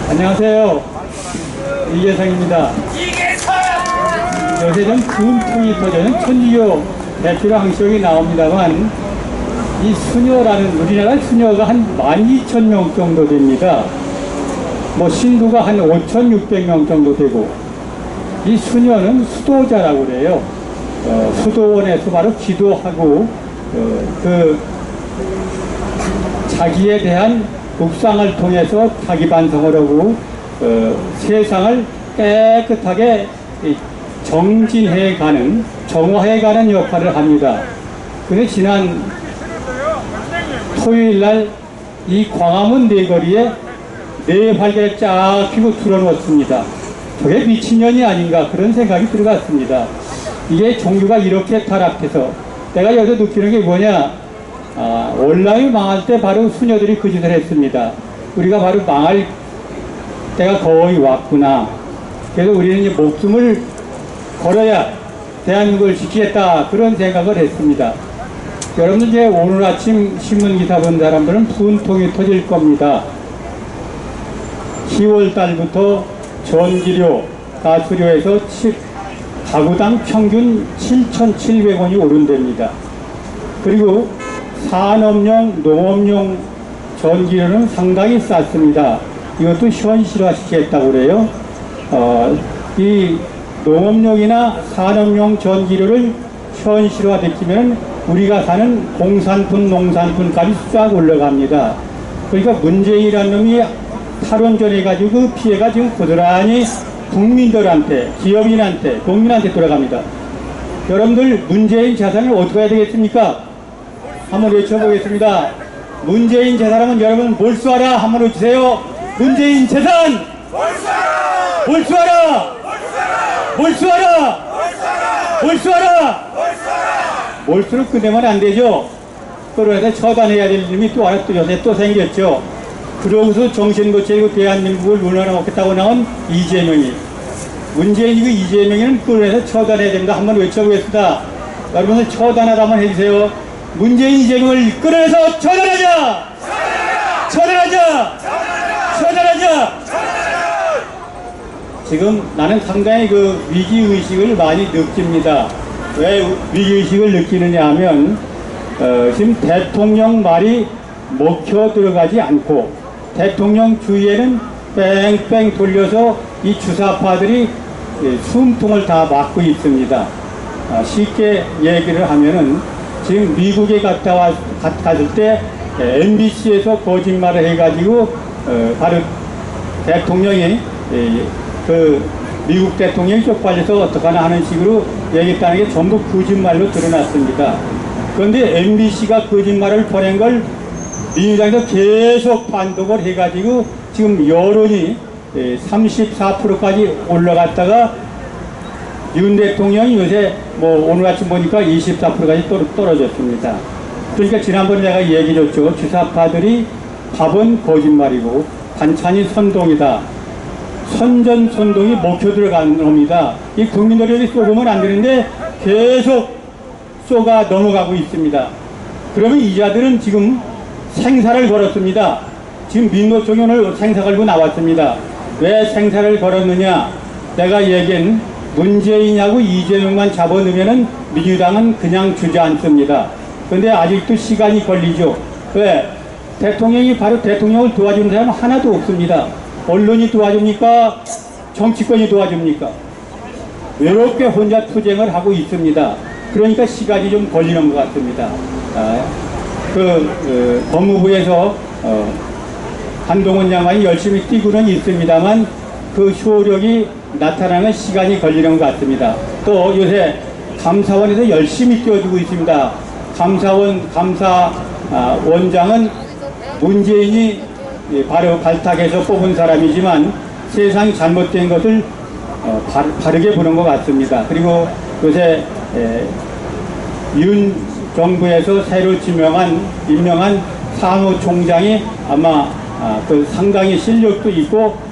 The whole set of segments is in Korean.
안녕하세요. 이계상입니다. 요새 좀 금통이 터져는 천주교 대표로 항시록이 나옵니다만, 이 수녀라는, 우리나라 수녀가 한 12,000명 정도 됩니다. 신도가 한 5,600명 정도 되고, 이 수녀는 수도자라고 그래요. 수도원에서 바로 기도하고, 자기에 대한 묵상을 통해서 자기 반성을 하고, 세상을 깨끗하게 정진해가는, 정화해가는 역할을 합니다. 그래서 지난 토요일날 이 광화문 내거리에 네 활개를 쫙 피고 틀어놓습니다. 저게 미친년이 아닌가 그런 생각이 들어갔습니다. 이게 종교가 이렇게 타락해서 내가 여기서 느끼는 게 뭐냐, 온라인 망할 때 바로 수녀들이 그 짓을 했습니다. 우리가 바로 망할 때가 거의 왔구나. 그래서 우리는 이제 목숨을 걸어야 대한민국을 지키겠다 그런 생각을 했습니다. 여러분들 이제 오늘 아침 신문 기사 본 사람들은 분통이 터질 겁니다. 10월 달부터 전기료, 가스료에서 가구당 평균 7,700원이 오른답니다. 그리고 산업용, 농업용 전기료는 상당히 쌌습니다. 이것도 현실화시키겠다고 그래요. 이 농업용이나 산업용 전기료를 현실화시키면 우리가 사는 공산품, 농산품 값이 싹 올라갑니다. 그러니까 문재인이라는 놈이 탈원전해가지고 그 피해가 지금 고스란히 국민들한테, 기업인한테, 국민한테 돌아갑니다. 여러분들 문재인 재산을 어떻게 해야 되겠습니까? 한번 외쳐보겠습니다. 문재인 재산하면 여러분 몰수하라 한번 외치세요. 문재인 재산! 몰수하라! 몰수하라! 몰수하라! 몰수하라! 몰수를 끝내면 안 되죠. 그러면서 처단해야 될 일이 또 하나 또 요새 또 생겼죠. 그러고서 정신 고치고 대한민국을 무너뜨리겠다고 나온 이재명이, 문재인이고 이재명이는 그래서 처단해야 된다 한번 외쳐보겠습니다. 여러분들 처단하다 한번 해주세요. 문재인 이재명을 끌어내서 처단하자! 처단하자! 처단하자! 지금 나는 상당히 그 위기의식을 많이 느낍니다. 왜 위기의식을 느끼느냐 하면, 지금 대통령 말이 먹혀 들어가지 않고, 대통령 주위에는 뺑뺑 돌려서 이 주사파들이 숨통을 다 막고 있습니다. 쉽게 얘기를 하면은, 지금 미국에 갔을 때 MBC에서 거짓말을 해가지고 바로 대통령이 미국 대통령이 쪽팔려서 어떡하나 하는 식으로 얘기했다는 게 전부 거짓말로 드러났습니다. 그런데 MBC가 거짓말을 보낸 걸 민주당에서 계속 반독을 해가지고 지금 여론이 34%까지 올라갔다가 윤 대통령이 요새 오늘 아침 보니까 24%까지 떨어졌습니다. 그러니까 지난번에 내가 얘기했죠. 주사파들이 밥은 거짓말이고 반찬이 선동이다. 선전선동이 먹혀 들어가는 겁니다. 이 국민들에게 쏘고면 안 되는데 계속 쏘가 넘어가고 있습니다. 그러면 이 자들은 지금 생사를 걸었습니다. 지금 민노총이 오늘 생사 걸고 나왔습니다. 왜 생사를 걸었느냐? 내가 얘기한 문재인하고 이재명만 잡아놓으면 민주당은 그냥 주저앉습니다. 그런데 아직도 시간이 걸리죠. 왜? 대통령이 바로 대통령을 도와주는 사람은 하나도 없습니다. 언론이 도와줍니까? 정치권이 도와줍니까? 외롭게 혼자 투쟁을 하고 있습니다. 그러니까 시간이 좀 걸리는 것 같습니다. 법무부에서 한동훈 장관이 열심히 뛰고는 있습니다만 그 효력이 나타나는 시간이 걸리는 것 같습니다. 또 요새 감사원에서 열심히 뛰어주고 있습니다. 감사원장은 문재인이 바로 발탁해서 뽑은 사람이지만 세상이 잘못된 것을 바르게 보는 것 같습니다. 그리고 요새 윤 정부에서 새로 임명한 사무총장이 아마 상당히 실력도 있고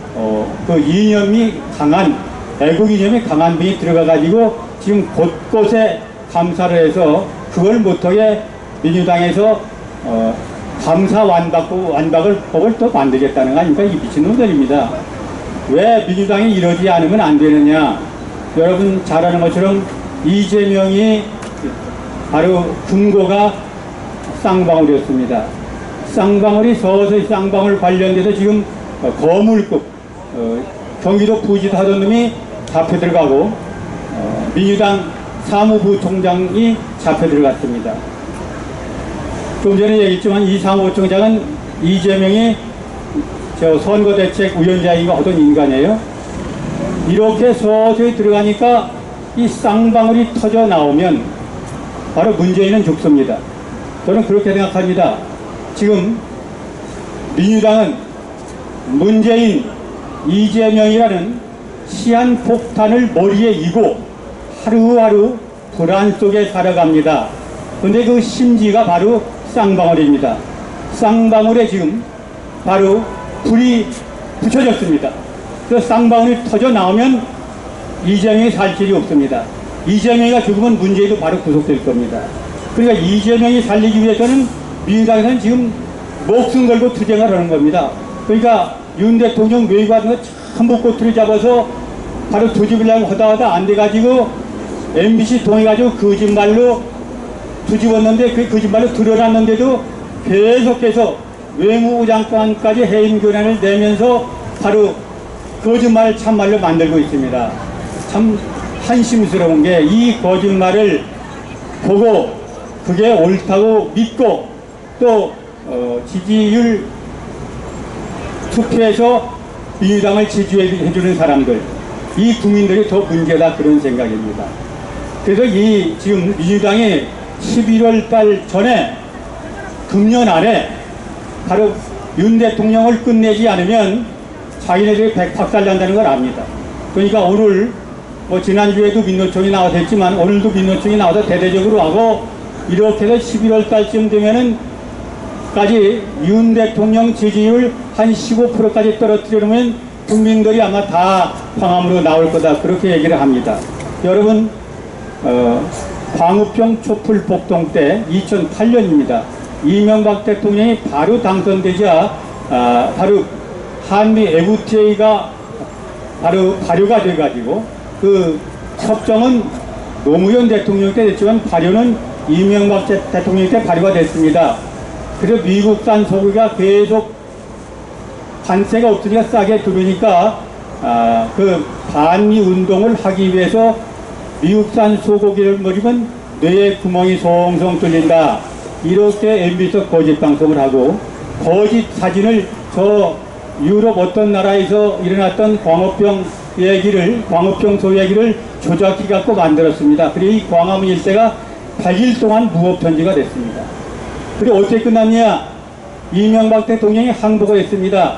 그 이념이 강한, 애국 이념이 강한 분이 들어가가지고 지금 곳곳에 감사를 해서 그걸 못하게 민주당에서 감사 완박을 법을 또 만들겠다는 거 아닙니까? 이 미친놈들입니다. 왜 민주당이 이러지 않으면 안 되느냐? 여러분 잘 아는 것처럼 이재명이 바로 근거가 쌍방울이었습니다. 쌍방울이 서서히 쌍방울 관련돼서 지금 거물급 경기도 부지사 하던 놈이 잡혀 들어가고 민주당 사무부총장이 잡혀 들어갔습니다. 좀 전에 얘기했지만 이 사무부총장은 이재명이 선거대책위원장이고 하던 인간이에요. 이렇게 서서히 들어가니까 이 쌍방울이 터져 나오면 바로 문재인은 죽습니다. 저는 그렇게 생각합니다. 지금 민주당은 문재인, 이재명이라는 시한폭탄을 머리에 이고 하루하루 불안 속에 살아갑니다. 그런데 그 심지가 바로 쌍방울입니다. 쌍방울에 지금 바로 불이 붙여졌습니다. 그 쌍방울이 터져 나오면 이재명이 살 길이 없습니다. 이재명이가 죽으면 문재인도 바로 구속될 겁니다. 그러니까 이재명이 살리기 위해서는 민주당에서는 지금 목숨 걸고 투쟁을 하는 겁니다. 그러니까 윤 대통령 외교 같은 거 전부 꼬투리 잡아서 바로 뒤집으려고 하다 안 돼가지고 MBC 통해가지고 거짓말로 뒤집었는데 그 거짓말로 드러났는데도 계속해서 외무부 장관까지 해임 권한을 내면서 바로 거짓말을 참말로 만들고 있습니다. 참 한심스러운 게 이 거짓말을 보고 그게 옳다고 믿고 또 지지율 투표에서 민주당을 지지해주는 사람들, 이 국민들이 더 문제다, 그런 생각입니다. 그래서 이 지금 민주당이 11월 달 전에 금년 안에 바로 윤 대통령을 끝내지 않으면 자기네들이 백박살난다는 걸 압니다. 그러니까 오늘 지난주에도 민노총이 나와서 했지만 오늘도 민노총이 나와서 대대적으로 하고 이렇게 해서 11월 달쯤 되면은 까지 윤 대통령 지지율 한 15%까지 떨어뜨리려면 국민들이 아마 다 광화문으로 나올 거다, 그렇게 얘기를 합니다. 여러분 광우병 촛불 폭동 때 2008년입니다. 이명박 대통령이 바로 당선되자 바로 한미 FTA가 바로 발효가 돼가지고 그 협정은 노무현 대통령 때 됐지만 발효는 이명박 대통령 때 발효가 됐습니다. 그래서 미국산 소고기가 계속 관세가 없으니까 싸게 들어오니까 그 반미 운동을 하기 위해서 미국산 소고기를 먹이면 뇌에 구멍이 송송 뚫린다, 이렇게 MBC에서 거짓 방송을 하고 거짓 사진을 저 유럽 어떤 나라에서 일어났던 광우병 소 얘기를 조작해 갖고 만들었습니다. 그리고 이 광화문 일대가 100일 동안 무법천지가 됐습니다. 그리고 어떻게 끝났냐? 이명박 대통령이 항복을 했습니다.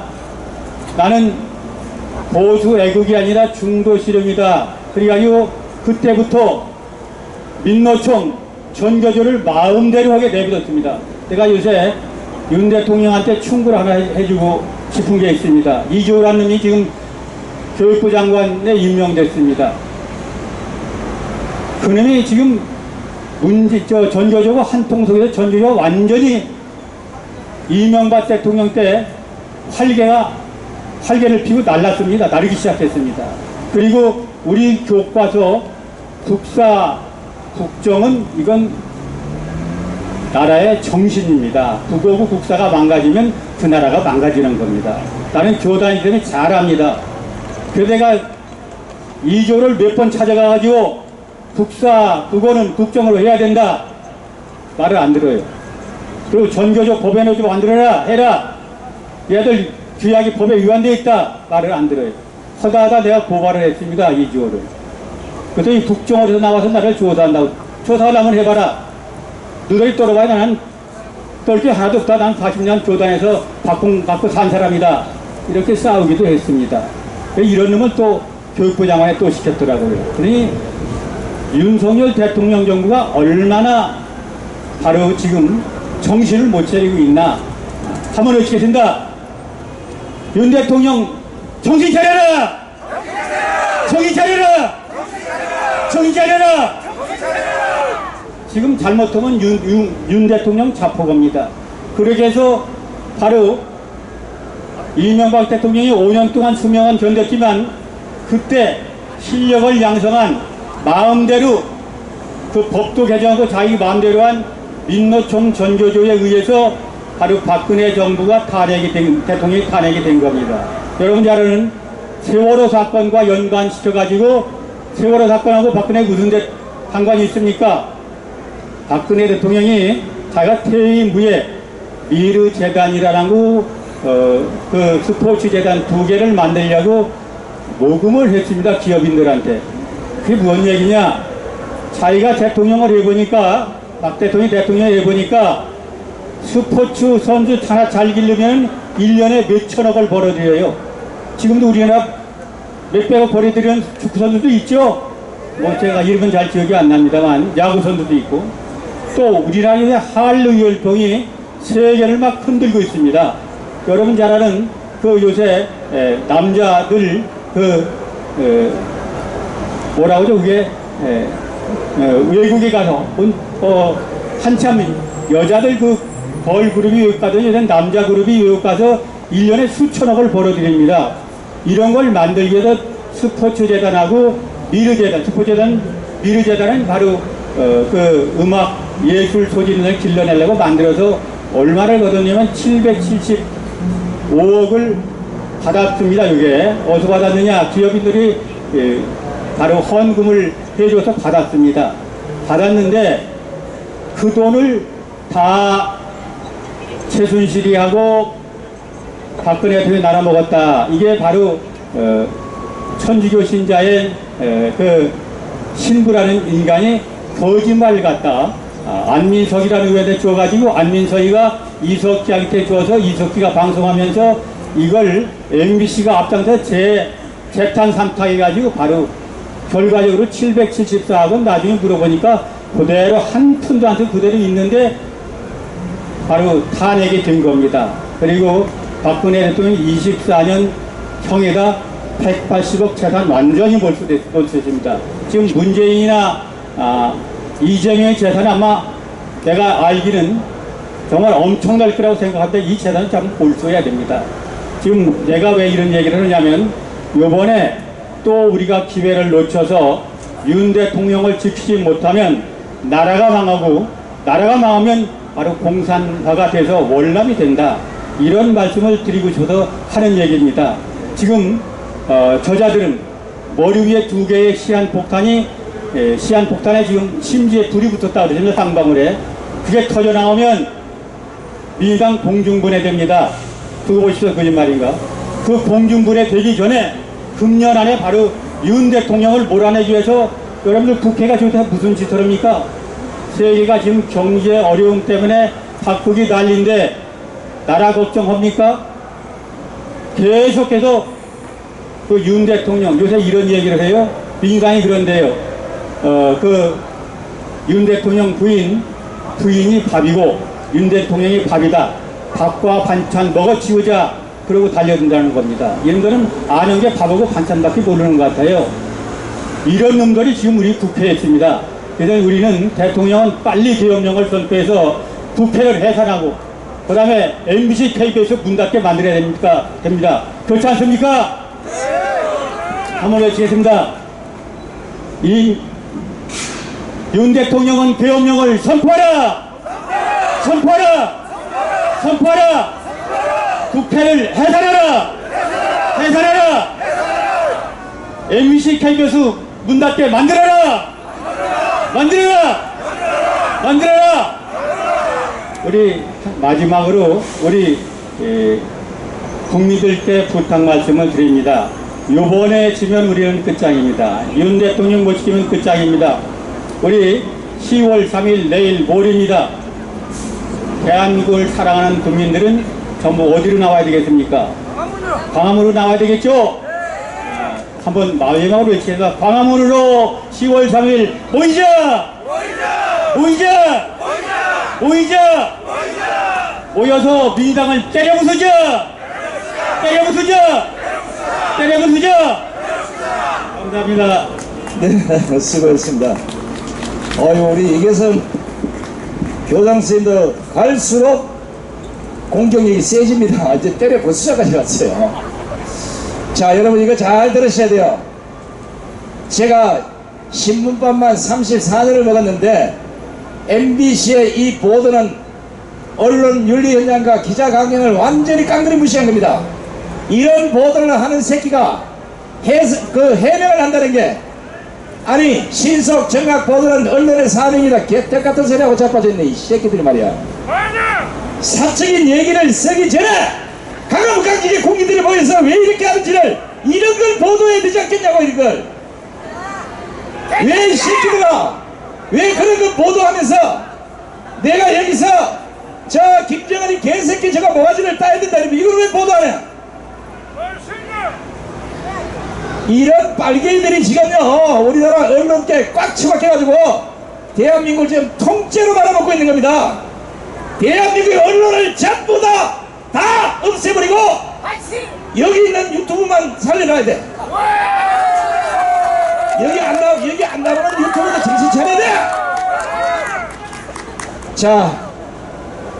나는 보수 애국이 아니라 중도 실용이다. 그래가지고 그때부터 민노총 전교조를 마음대로 하게 내버렸습니다. 제가 요새 윤 대통령한테 충고를 하나 해주고 싶은 게 있습니다. 이주호라는 놈이 지금 교육부 장관에 임명됐습니다. 그놈이 지금 전교조가 한통속에서 전교조가 완전히 이명박 대통령 때 활개를 피고 날랐습니다. 나르기 시작했습니다. 그리고 우리 교과서 국정은 이건 나라의 정신입니다. 국어고 국사가 망가지면 그 나라가 망가지는 겁니다. 나는 교단이기 때문에 잘 압니다. 그래서 내가 2조를 몇 번 찾아가가지고 국어는 국정으로 해야 된다, 말을 안 들어요. 그리고 전교조 법에는 좀 만들어라, 해라, 얘들 규약이 법에 위반되어 있다, 말을 안 들어요. 하다 내가 고발을 했습니다, 2조를. 그랬더니 국정원에서 나와서 나를 조사한다고. 조사하려면 해봐라. 너희들이 떨어봐야 나는 떨 게 하나도 없다. 난 40년 교단에서 받고 산 사람이다. 이렇게 싸우기도 했습니다. 이런 놈을 또 교육부 장관에 또 시켰더라고요. 그러니 윤석열 대통령 정부가 얼마나 바로 지금 정신을 못 차리고 있나 하면 어떻게 된다? 윤 대통령 정신 차려라! 정신 차려라! 정신 차려라! 지금 잘못하면 윤 대통령 자포 겁니다. 그렇게 해서 바로 이명박 대통령이 5년 동안 수명은 견뎠지만 그때 실력을 양성한 마음대로 그 법도 개정하고 자기 마음대로 한 민노총 전교조에 의해서 바로 박근혜 정부가 대통령이 탄핵이 된 겁니다. 여러분 잘 아는 세월호 사건과 연관시켜가지고 세월호 사건하고 박근혜 무슨 상관이 있습니까? 박근혜 대통령이 자기가 퇴임 후에 미르재단이라는 그 스포츠 재단 2개를 만들려고 모금을 했습니다. 기업인들한테. 그게 뭔 얘기냐? 자기가 대통령을 해보니까 박 대통령이 대통령을 해보니까 스포츠 선수 하나 잘 기르면 1년에 몇천억을 벌어들여요. 지금도 우리나라 몇백억 벌어들이는 축구 선수도 있죠. 뭐 제가 이름은 잘 기억이 안 납니다만 야구 선수도 있고 또 우리나라의 한류 열풍이 세계를 막 흔들고 있습니다. 여러분 잘 아는 그 요새 남자들 뭐라고 하죠? 그게 외국에 가서 한참 여자들 그 걸그룹이 외국 가서 요새 남자 그룹이 외국 가서 1년에 수천억을 벌어들입니다. 이런 걸 만들기 위해서 스포츠 재단하고 미르재단, 스포츠 재단, 미르재단은 바로 그 음악 예술 소진을 길러내려고 만들어서 얼마를 거뒀냐면 775억을 받았습니다. 이게 어디서 받았느냐? 기업인들이 바로 헌금을 해줘서 받았습니다. 받았는데 그 돈을 다 최순실이 하고 박근혜 대통령이 날아먹었다. 이게 바로 천주교 신자의 그 신부라는 인간이 거짓말 같다. 안민석이라는 의원에 줘가지고 안민석이가 이석기한테 줘서 이석기가 방송하면서 이걸 MBC가 앞장서 재탄 삼탁해가지고 바로 결과적으로 774억은 나중에 물어보니까 그대로 한 푼도 안 쓰고 그대로 있는데 바로 탄핵이 된 겁니다. 그리고 박근혜 대통령이 24년 형에다 180억 재산 완전히 몰수했습니다. 지금 문재인이나 이재명의 재산이 아마 내가 알기는 정말 엄청날 거라고 생각하는데 이 재산은 참 몰수해야 됩니다. 지금 내가 왜 이런 얘기를 하냐면 요번에 또 우리가 기회를 놓쳐서 윤 대통령을 지키지 못하면 나라가 망하고 나라가 망하면 바로 공산화가 돼서 월남이 된다. 이런 말씀을 드리고 싶어서 하는 얘기입니다. 지금 저자들은 머리 위에 2개의 시한폭탄에 지금 심지에 불이 붙었다 그러잖아요. 쌍방울에. 그게 터져 나오면 민주당 공중분해 됩니다. 그거 보십시오. 거짓말인가? 그 공중분해 되기 전에 금년 안에 바로 윤 대통령을 몰아내기 위해서 여러분들 국회가 지금 무슨 짓을 합니까? 세계가 지금 경제 어려움 때문에 바꾸기 난리인데 나라 걱정합니까? 계속해서 그 윤 대통령 요새 이런 얘기를 해요. 민주당이 그런데요. 그 윤 대통령 부인이 밥이고 윤 대통령이 밥이다. 밥과 반찬 먹어치우자. 그러고 달려든다는 겁니다. 이놈들은 아는 게 밥하고 반찬밖에 모르는 것 같아요. 이런 놈들이 지금 우리 국회에 있습니다. 그래서 우리는 대통령은 빨리 계엄령을 선포해서 국회를 해산하고 그 다음에 MBC, KBS 문 닫게 만들어야 됩니다. 그렇지 않습니까? 한번 외치겠습니다. 윤 대통령은 계엄령을 선포하라! 선포하라! 선포하라! 국회를 해산하라! 해산하라! MBC, KBS 문 닫게 만들어라! 만들어라! 만들어라! 우리 마지막으로 우리 국민들께 부탁 말씀을 드립니다. 요번에 지면 우리는 끝장입니다. 윤 대통령 못 지키면 끝장입니다. 우리 10월 3일 내일 모레입니다. 대한민국을 사랑하는 국민들은 전부 어디로 나와야 되겠습니까? 광화문으로 나와야 되겠죠? 한번 마지막으로 외치겠습니다. 광화문으로 10월 3일 모이자! 모이자! 모이자! 모여서 민주당을 때려부수자! 때려부수자! 때려부수자! 감사합니다. 네, 수고했습니다. 우리 이계선 교장 선생님도 갈수록 공격력이 세집니다. 이제 때려 부수자까지 갔어요. 자, 여러분 이거 잘 들으셔야 돼요. 제가 신문밥만 34년을 먹었는데 MBC의 이 보도는 언론 윤리 현장과 기자강령을 완전히 깡그리 무시한 겁니다. 이런 보도를 하는 새끼가 해명을 한다는 게, 아니 신속 정확 보도는 언론의 사명이다 개떡 같은 소리하고 자빠졌네 이 새끼들이 말이야. 사적인 얘기를 쓰기 전에 강함강직의 공기들이 모여서 왜 이렇게 하는지를 이런 걸 보도해야 되지 않겠냐고. 이걸 왜 이 새끼들아 왜 그런 걸 보도하면서 내가 여기서 저 김정은이 개새끼 저거 모가지를 따야 된다 이러면 이걸 왜 보도하냐. 이런 빨갱이들이 지금요 우리나라 언론계 꽉 처박혀가지고 대한민국을 지금 통째로 말아먹고 있는 겁니다. 대한민국의 언론을 전부 다 없애버리고 여기 있는 유튜브만 살려놔야 돼. 여기 안 나오는 유튜브도 정신 차려야 돼. 자,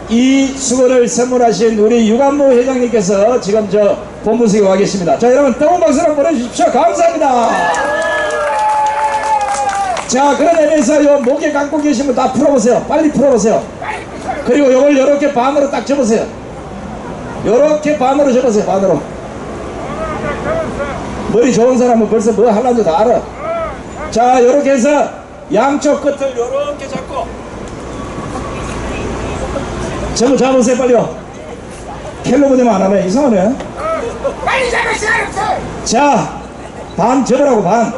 이 수고를 선물하신 우리 유관무 회장님께서 지금 저 본부석에 와 계십니다. 자, 여러분 뜨거운 박수 한번 보내주십시오. 감사합니다. 자, 그런 의미에서 요 목에 감고 계신 분 다 풀어보세요. 빨리 풀어보세요. 그리고 요걸 요렇게 반으로 딱 접으세요. 요렇게 반으로 접으세요. 반으로. 머리 좋은 사람은 벌써 뭐 하려는지 다 알아. 자, 요렇게 해서 양쪽 끝을 요렇게 잡고 전부 잡으세요. 빨리요. 켈로그 되면 안 하네. 이상하네. 빨리 잡을 시간 없어. 자, 반 접으라고 반.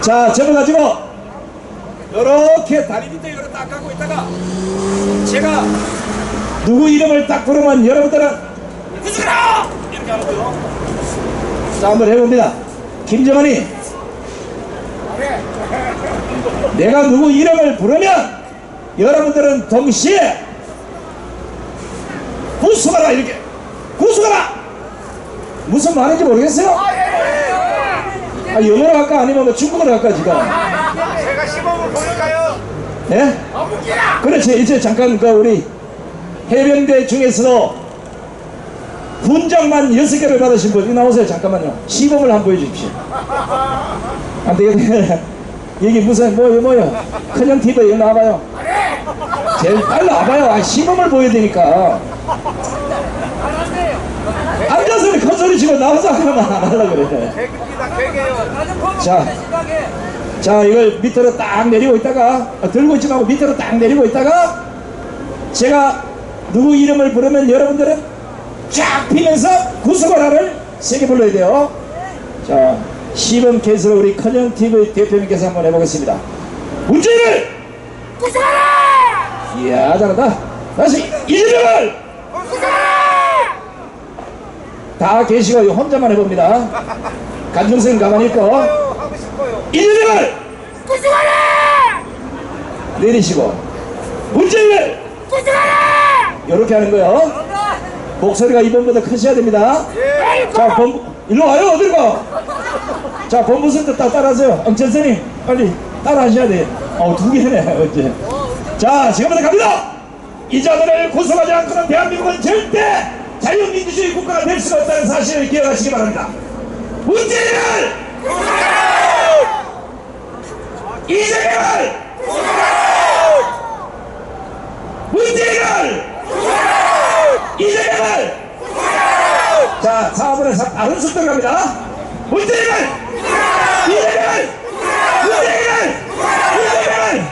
자, 접어가지고 요렇게 다리 밑에 요렇게 딱 갖고 있다가 제가 누구 이름을 딱 부르면 여러분들은 구수라 이렇게 하는 거요. 자, 한번 해봅니다. 김정은이 내가 누구 이름을 부르면 여러분들은 동시에 구수가라 이렇게 구수가라. 무슨 말인지 모르겠어요? 아, 영어로 할까 아니면 뭐 중국어로 할까 지금? 제가 시범을 보일까요? 예? 그렇지. 이제 잠깐 그 우리 해병대 중에서도 훈장만 6개를 받으신 분 여기 나오세요. 잠깐만요. 시범을 한번 보여주십시오. 안 되겠네. 여기 무슨 뭐요? 큰형 TV 여기 나와봐요. 제일 빨리 와봐요. 아, 시범을 보여야 되니까. 앉아서 큰 소리 치고 나와서 하면 안 하려고 그래. 자, 이걸 밑으로 딱 내리고 있다가 들고 있지 말고 밑으로 딱 내리고 있다가 제가 누구 이름을 부르면 여러분들은 쫙 피면서 구수거라를 세게 불러야 돼요. 자, 시범 케이스로 우리 큰형 TV 대표님께서 한번 해보겠습니다. 문재인을 구수하라! 이야, 잘한다. 다시 이재명을 구수하라! 다 계시고 혼자만 해봅니다. 간중생 가만히 있고 하고 싶어요. 이재명을 구수하라! 내리시고 문재인을 구수하라! 이렇게 하는 거예요. 목소리가 이번보다 크셔야 됩니다. 자, 일로 와요. 어디로 가? 자, 본부선도 따라하세요. 엄천선님 빨리 따라 하셔야 돼요. 두 개네 어째. 자, 지금부터 갑니다. 이 자들을 구속하지 않고는 대한민국은 절대 자유민주주의 국가가 될 수가 없다는 사실을 기억하시기 바랍니다. 문재인을 이재명을 문재인을 이재명을 자, 4분의 빠른 속도로 갑니다. 문재인을 이재명을 문재인을 이재명을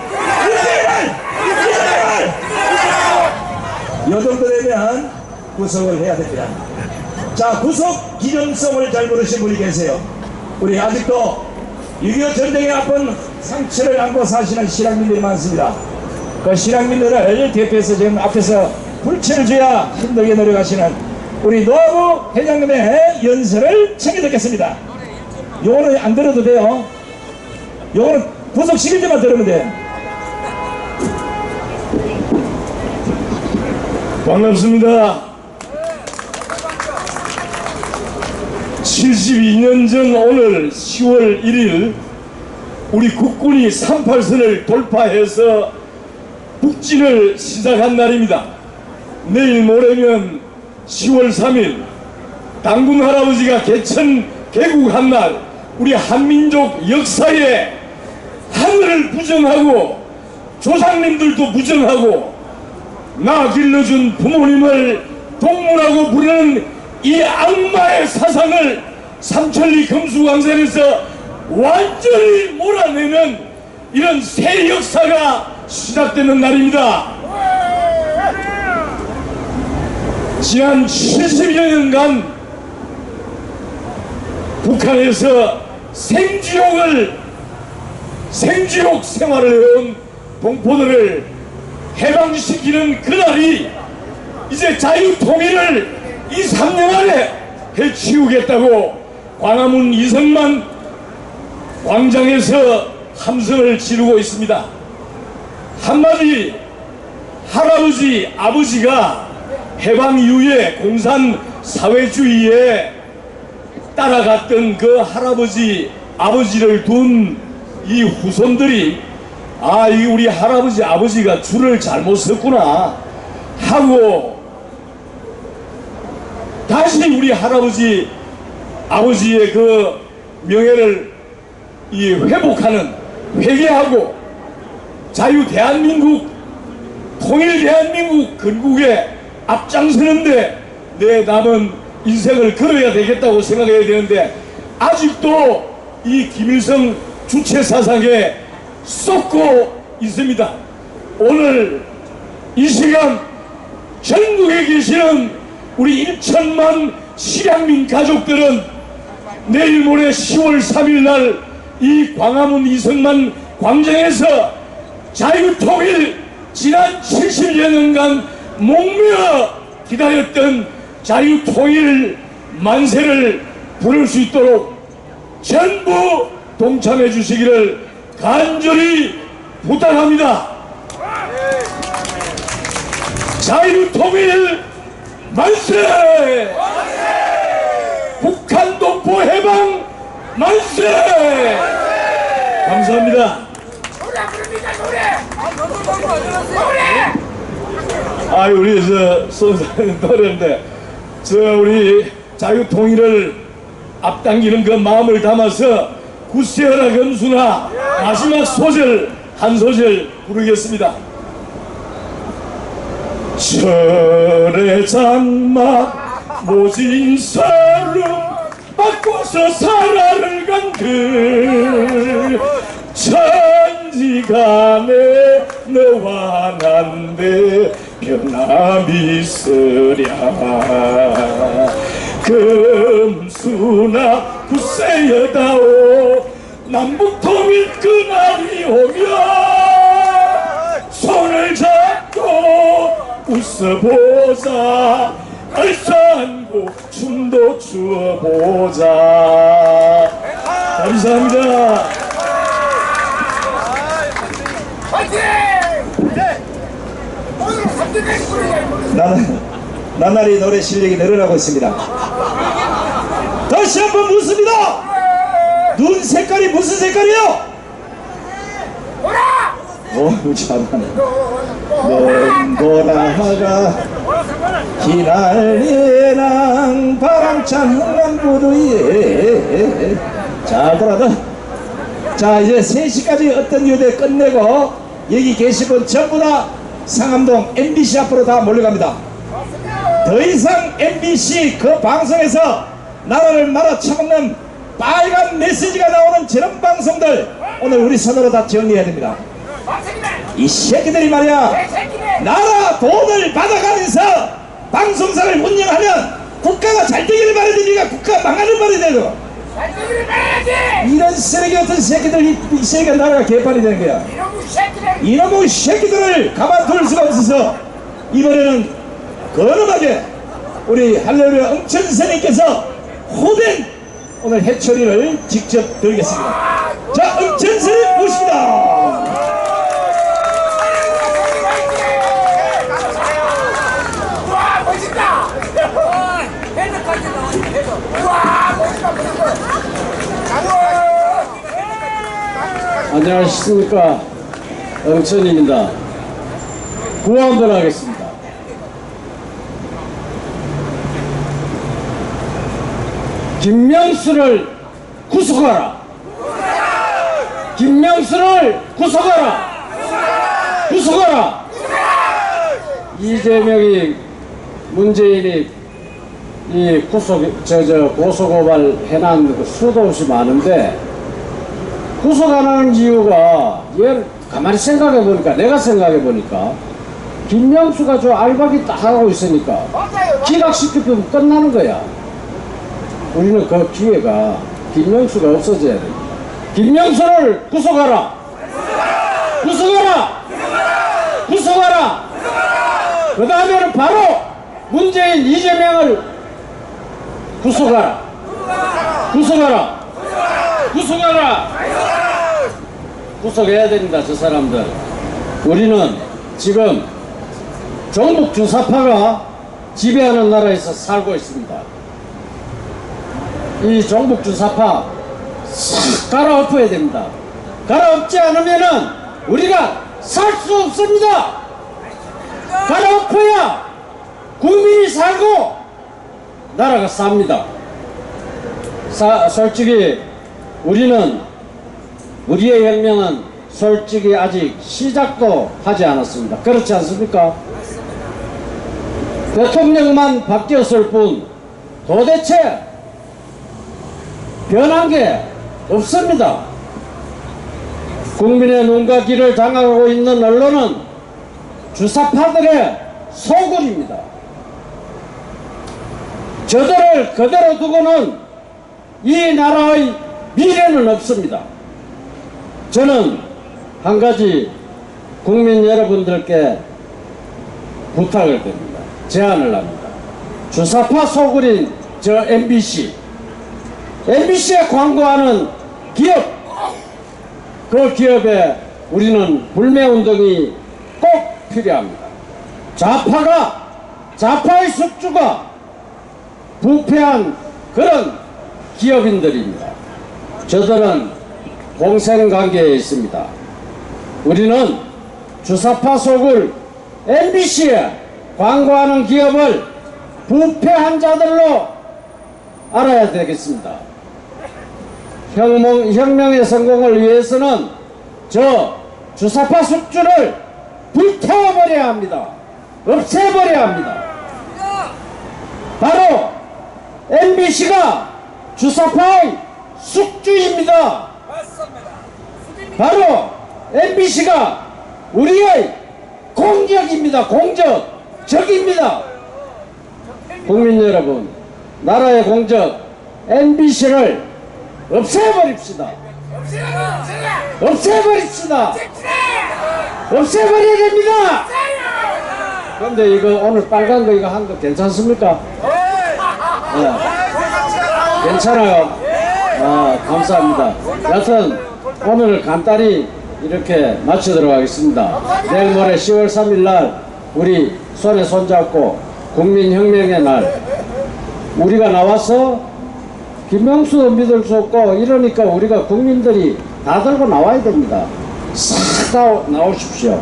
이 정도 되면 구속을 해야 됩니다. 자, 구속 기념성을 잘 모르신 분이 계세요. 우리 아직도 6.25 전쟁의 아픈 상처를 안고 사시는 실향민들이 많습니다. 그 실향민들을 대표해서 지금 앞에서 불치를 줘야 힘들게 노력하시는 우리 노아부 회장님의 연설을 챙겨 듣겠습니다. 요거는 안 들어도 돼요. 요거는 구속 11대만 들으면 돼요. 반갑습니다. 72년 전 오늘 10월 1일 우리 국군이 38선을 돌파해서 북진을 시작한 날입니다. 내일 모레면 10월 3일 당군 할아버지가 개천 개국한 날, 우리 한민족 역사에 하늘을 부정하고 조상님들도 부정하고 나 길러준 부모님을 동물하고 부르는 이 악마의 사상을 삼천리 금수강산에서 완전히 몰아내는 이런 새 역사가 시작되는 날입니다. 지난 70여 년간 북한에서 생지옥 생활을 해온 동포들을 해방시키는 그날이 이제 자유통일을 이 3년 안에 해치우겠다고 광화문 이성만 광장에서 함성을 지르고 있습니다. 한마디 할아버지, 아버지가 해방 이후에 공산 사회주의에 따라갔던 그 할아버지, 아버지를 둔 이 후손들이 이 우리 할아버지, 아버지가 줄을 잘못 섰구나 하고 다시 우리 할아버지, 아버지의 그 명예를 회복하는, 회개하고 자유 대한민국, 통일 대한민국 건국에 앞장서는데 내 남은 인생을 걸어야 되겠다고 생각해야 되는데 아직도 이 김일성 주체 사상에 쏟고 있습니다. 오늘 이 시간 전국에 계시는 우리 1천만 실향민 가족들은 내일 모레 10월 3일 날 이 광화문 이성만 광장에서 자유통일, 지난 70여 년간 목매어 기다렸던 자유통일 만세를 부를 수 있도록 전부 동참해 주시기를 간절히 부탁합니다. 자유통일 만세! 북한 동포 해방 만세! 감사합니다. 우리 선생님 노래인데 우리 자유통일을 앞당기는 그 마음을 담아서 구세어라 금수나 마지막 소절 한 소절 부르겠습니다. 철의 장막 모진 서름 바꿔서 살아를 간들 천지간에 너와 난데 변함이 있으랴 금수나 구세여다오 남북통일 그날이 오면 손을 잡고 웃어보자 얼싸안고 춤도 추어보자. 감사합니다. 나날이 노래 실력이 늘어나고 있습니다. 다시 한번 묻습니다. 눈 색깔이 무슨 색깔이요? 잘하네. 눈보라가 기날리랑 바람찬 흥남부두에 자 돌아다. 자 이제 3시까지 어떤 유대 끝내고 여기 계신 분 전부 다 상암동 MBC 앞으로 다 몰려갑니다. 더 이상 MBC 그 방송에서 나라를 말아 처먹는 빨간 메시지가 나오는 저런 방송들 오늘 우리 손으로 다 정리해야 됩니다. 이 새끼들이 말이야 나라 돈을 받아가면서 방송사를 운영하면 국가가 잘 되기를 바라야 되니까 국가가 망하는 말이 되고 이런 쓰레기 같은 새끼들 이 새끼가 나라가 개판이 되는 거야. 이놈의 새끼들을 가만둘 수가 없어서 이번에는 거룩하게 우리 할렐루야 응천스님께서 호된 오늘 해초리를 직접 드리겠습니다. 자 응천스님 모십니다. 안녕하십니까. 응천입니다. 구호 한번 하겠습니다. 김명수를 구속하라. 김명수를 구속하라. 구속하라. 이재명이 문재인이 이 고소고발 해난 그 수도 없이 많은데 구속 안 하는 이유가 얘 가만히 생각해 보니까 내가 생각해 보니까 김명수가 저 알박이 딱 하고 있으니까 기각시키면 끝나는 거야. 우리는 그 기회가 김명수가 없어져야 돼. 김명수를 구속하라. 구속하라. 구속하라. 그 다음에는 바로 문재인 이재명을 구속하라. 구속하라. 구속하라. 구속해야 됩니다. 저 사람들. 우리는 지금 종북 주사파가 지배하는 나라에서 살고 있습니다. 이 종북 주사파 싹 갈아엎어야 됩니다. 갈아엎지 않으면은 우리가 살 수 없습니다. 갈아엎어야 국민이 살고 나라가 삽니다. 솔직히 우리는 우리의 혁명은 솔직히 아직 시작도 하지 않았습니다. 그렇지 않습니까? 대통령만 바뀌었을 뿐 도대체 변한 게 없습니다. 국민의 눈과 귀를 장악하고 있는 언론은 주사파들의 소굴입니다. 저들을 그대로 두고는 이 나라의 미래는 없습니다. 저는 한 가지 국민 여러분들께 부탁을 드립니다. 제안을 합니다. 주사파 소굴인 저 MBC에 광고하는 기업, 그 기업에 우리는 불매운동이 꼭 필요합니다. 좌파의 숙주가 부패한 그런 기업인들입니다. 저들은 공생관계에 있습니다. 우리는 주사파 소굴 MBC에 광고하는 기업을 부패한 자들로 알아야 되겠습니다. 혁명의 성공을 위해서는 저 주사파 숙주를 불태워버려야 합니다. 없애버려야 합니다. 바로 MBC가 주사파의 숙주입니다. 바로 MBC가 우리의 공적입니다. 적입니다. 국민 여러분, 나라의 공적 MBC를 없애버립시다. 없애버립시다. 없애버려야 됩니다. 그런데 이거 오늘 빨간 거 이거 한 거 괜찮습니까? 네. 괜찮아요. 아, 감사합니다. 여튼 오늘 간단히 이렇게 마치도록 하겠습니다. 내일 모레 10월 3일 날 우리 손에 손잡고 국민혁명의 날 우리가 나와서 김명수 믿을 수 없고 이러니까 우리가 국민들이 다 들고 나와야 됩니다. 싹 다 나오십시오.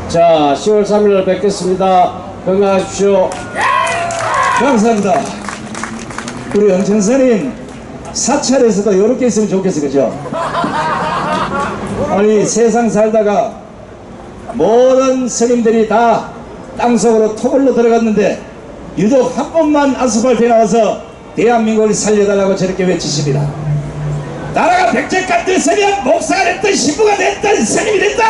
자, 10월 3일 날 뵙겠습니다. 건강하십시오. 감사합니다. 우리 영천선님 사찰에서도 이렇게 있으면 좋겠어, 그죠? 아니, 세상 살다가 모든 스님들이 다 땅속으로 토벌로 들어갔는데 유독 한 번만 아스팔트에 나와서 대한민국을 살려달라고 저렇게 외치십니다. 나라가 백제가 됐으면 목사가 됐든 신부가 됐든 스님이 됐든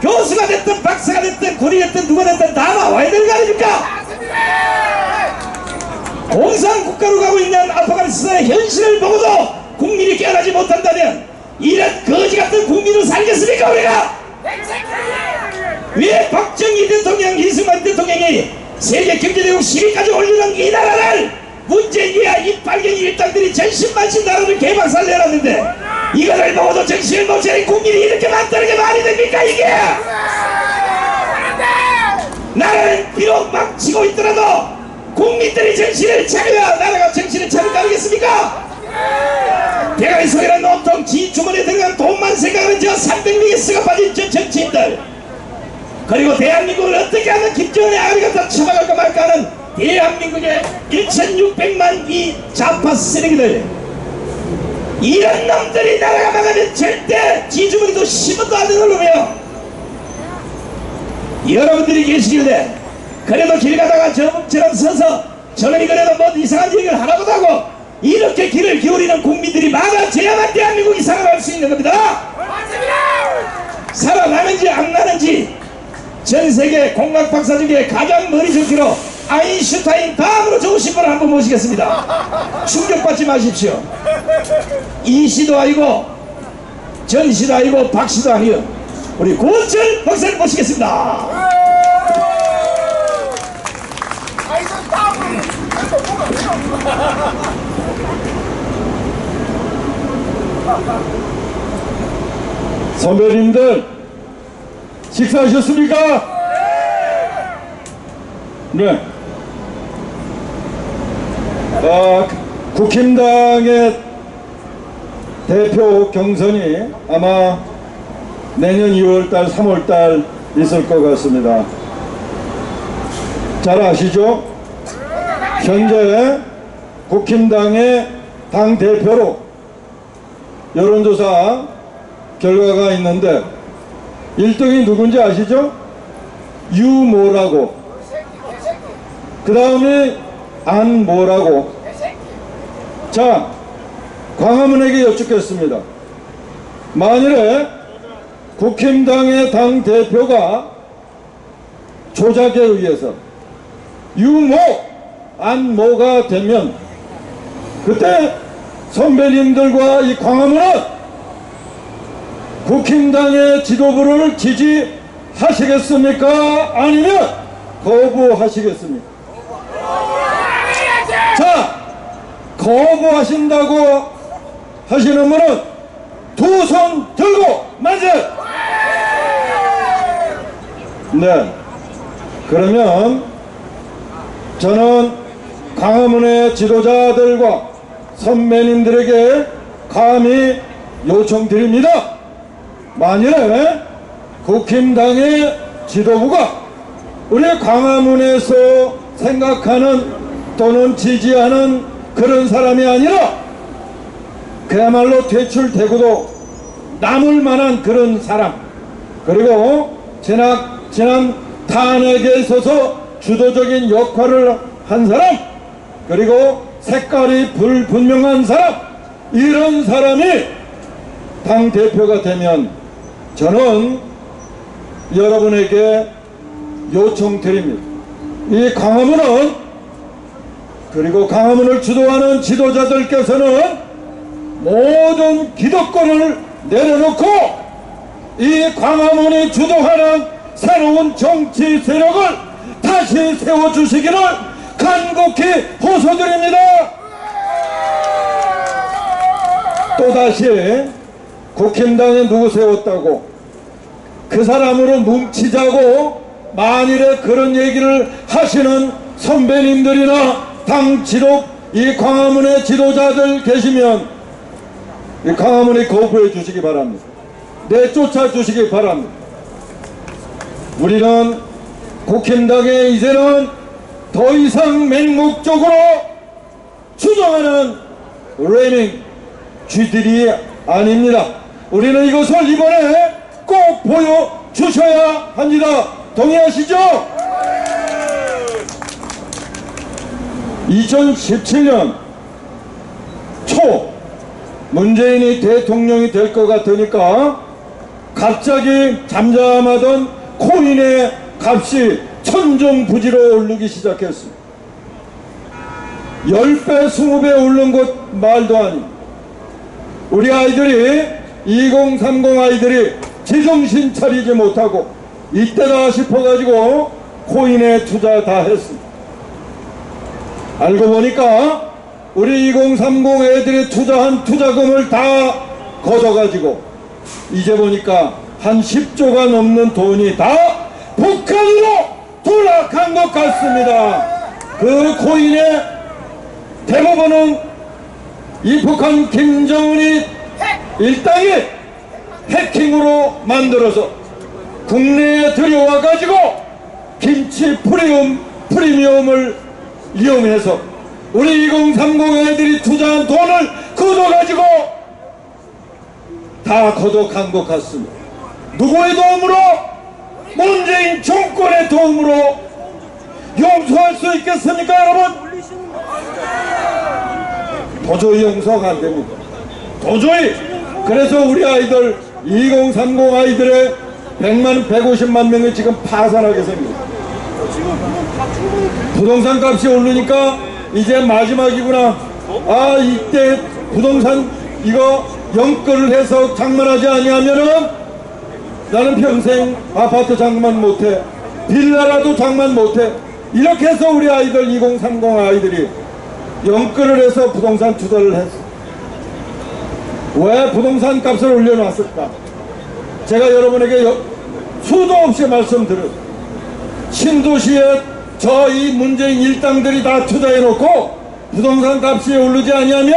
교수가 됐든 박사가 됐든 군이 됐든 누가 됐든 다 나와야 되는 거 아닙니까? 공산국가로 가고 있는 아프가니스탄의 현실을 보고도 국민이 깨어나지 못한다면 이런 거지 같은 국민으로 살겠습니까 우리가? 왜 박정희 대통령, 이승만 대통령이 세계 경제대국 10위까지 올리는 이 나라를 문재인이야 이빨갱이 일당들이 전신만신 나라를 개박살 내놨는데 이거를 보고도 정신을 못 차린 국민이 이렇게 많다는 게 말이 됩니까 이게? 나라는 비록 막 치고 있더라도 국민들이 정신을 차려야 나라가 정신을 차릴 거 아니겠습니까? 대가리 속에는 온통 지 주머니에 들어간 돈만 생각하는 저 300명이 쓰고 빠진 저 정치인들 그리고 대한민국을 어떻게 하면 김정은의 아가리가 다 쳐박을까 말까 하는 대한민국의 1600만 이 좌파 쓰레기들, 이런 놈들이 나라가 망하면 절대 지주머니도 10원도 안 되는 놈이에요. 여러분들이 계시길래 그래도 길 가다가 저처럼 서서 저놈이 그래도 뭐 이상한 얘기를 하라고도 하고 이렇게 귀를 기울이는 국민들이 많아져야만 대한민국이 살아날 수 있는 겁니다. 살아나는지 안 나는지 전 세계 공학 박사 중에 가장 머리 좋기로 아인슈타인 다음으로 좋으신 분을 한번 모시겠습니다. 충격받지 마십시오. 이씨도 아니고 전씨도 아니고 박씨도 아니요, 우리 고철 박사를 모시겠습니다. 선배님들 식사하셨습니까? 네. 국힘당의 대표 경선이 아마 내년 2월달 3월달 있을 것 같습니다. 잘 아시죠? 현재 국힘당의 당대표로 여론조사 결과가 있는데 1등이 누군지 아시죠? 유모라고, 그 다음이 안모라고. 자, 광화문에게 여쭙겠습니다. 만일에 국힘당의 당대표가 조작에 의해서 유모, 안모가 되면 그때 선배님들과 이 광화문은 국힘당의 지도부를 지지하시겠습니까? 아니면 거부하시겠습니까? 자, 거부하신다고 하시는 분은 두 손 들고 만세! 네, 그러면 저는 광화문의 지도자들과 선배님들에게 감히 요청드립니다. 만일에 국힘당의 지도부가 우리 광화문에서 생각하는 또는 지지하는 그런 사람이 아니라 그야말로 퇴출되고도 남을 만한 그런 사람, 그리고 지난 탄핵에 있어서 주도적인 역할을 한 사람, 그리고 색깔이 불분명한 사람, 이런 사람이 당대표가 되면 저는 여러분에게 요청드립니다. 이 광화문은, 그리고 광화문을 주도하는 지도자들께서는 모든 기득권을 내려놓고 이 광화문이 주도하는 새로운 정치 세력을 다시 세워주시기를 간곡히 호소드립니다. 또다시 국힘당에 누구 세웠다고 그 사람으로 뭉치자고 만일에 그런 얘기를 하시는 선배님들이나 당 지도, 이 광화문의 지도자들 계시면 이 광화문에 거부해 주시기 바랍니다. 내쫓아 주시기 바랍니다. 우리는 국힘당에 이제는 더 이상 맹목적으로 추정하는 레밍 쥐들이 아닙니다. 우리는 이것을 이번에 꼭 보여주셔야 합니다. 동의하시죠? 2017년 초 문재인이 대통령이 될 것 같으니까 갑자기 잠잠하던 코인의 값이 천정부지로 오르기 시작했습니다. 10배, 20배 오른 것 말도 아닙니다. 우리 아이들이 2030 아이들이 제정신 차리지 못하고 이때다 싶어가지고 코인에 투자 다 했습니다. 알고 보니까 우리 2030 애들이 투자한 투자금을 다 걷어가지고 이제 보니까 한 10조가 넘는 돈이 다 북한으로 돌아간 것 같습니다. 그 코인의 대부분은 이 북한 김정은이 일당이 해킹으로 만들어서 국내에 들여와 가지고 김치 프리미엄을 이용해서 우리 2030 애들이 투자한 돈을 걷어가지고 다 거둬간 것 같습니다. 누구의 도움으로? 문재인 정권의 도움으로 용서할 수 있겠습니까, 여러분? 도저히 용서가 안 됩니다. 도저히. 그래서 우리 아이들 2030 아이들의 150만 명이 지금 파산하게 생깁니다. 부동산 값이 오르니까 이제 마지막이구나. 아, 이때 부동산 이거 연끌을 해서 장만하지 아니하면은 나는 평생 아파트 장만 못해, 빌라라도 장만 못해. 이렇게 해서 우리 아이들 2030 아이들이 연끌을 해서 부동산 투자를 했어. 왜 부동산 값을 올려놨을까? 제가 여러분에게 수도 없이 말씀드려요. 신도시에 저 이 문재인 일당들이 다 투자해놓고 부동산 값이 오르지 아니하면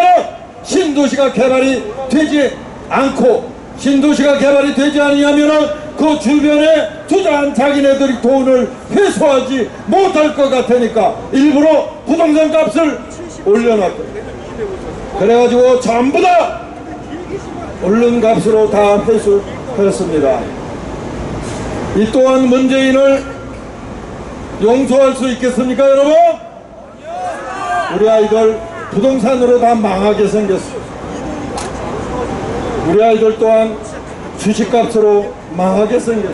신도시가 개발이 되지 않고, 신도시가 개발이 되지 아니하면 그 주변에 투자한 자기네들이 돈을 회수하지 못할 것 같으니까 일부러 부동산 값을 올려놨다. 그래가지고 전부 다 오른 값으로 다 회수했습니다. 이 또한 문재인을 용서할 수 있겠습니까, 여러분? 우리 아이들 부동산으로 다 망하게 생겼어. 우리 아이들 또한 주식값으로 망하게 생겼어.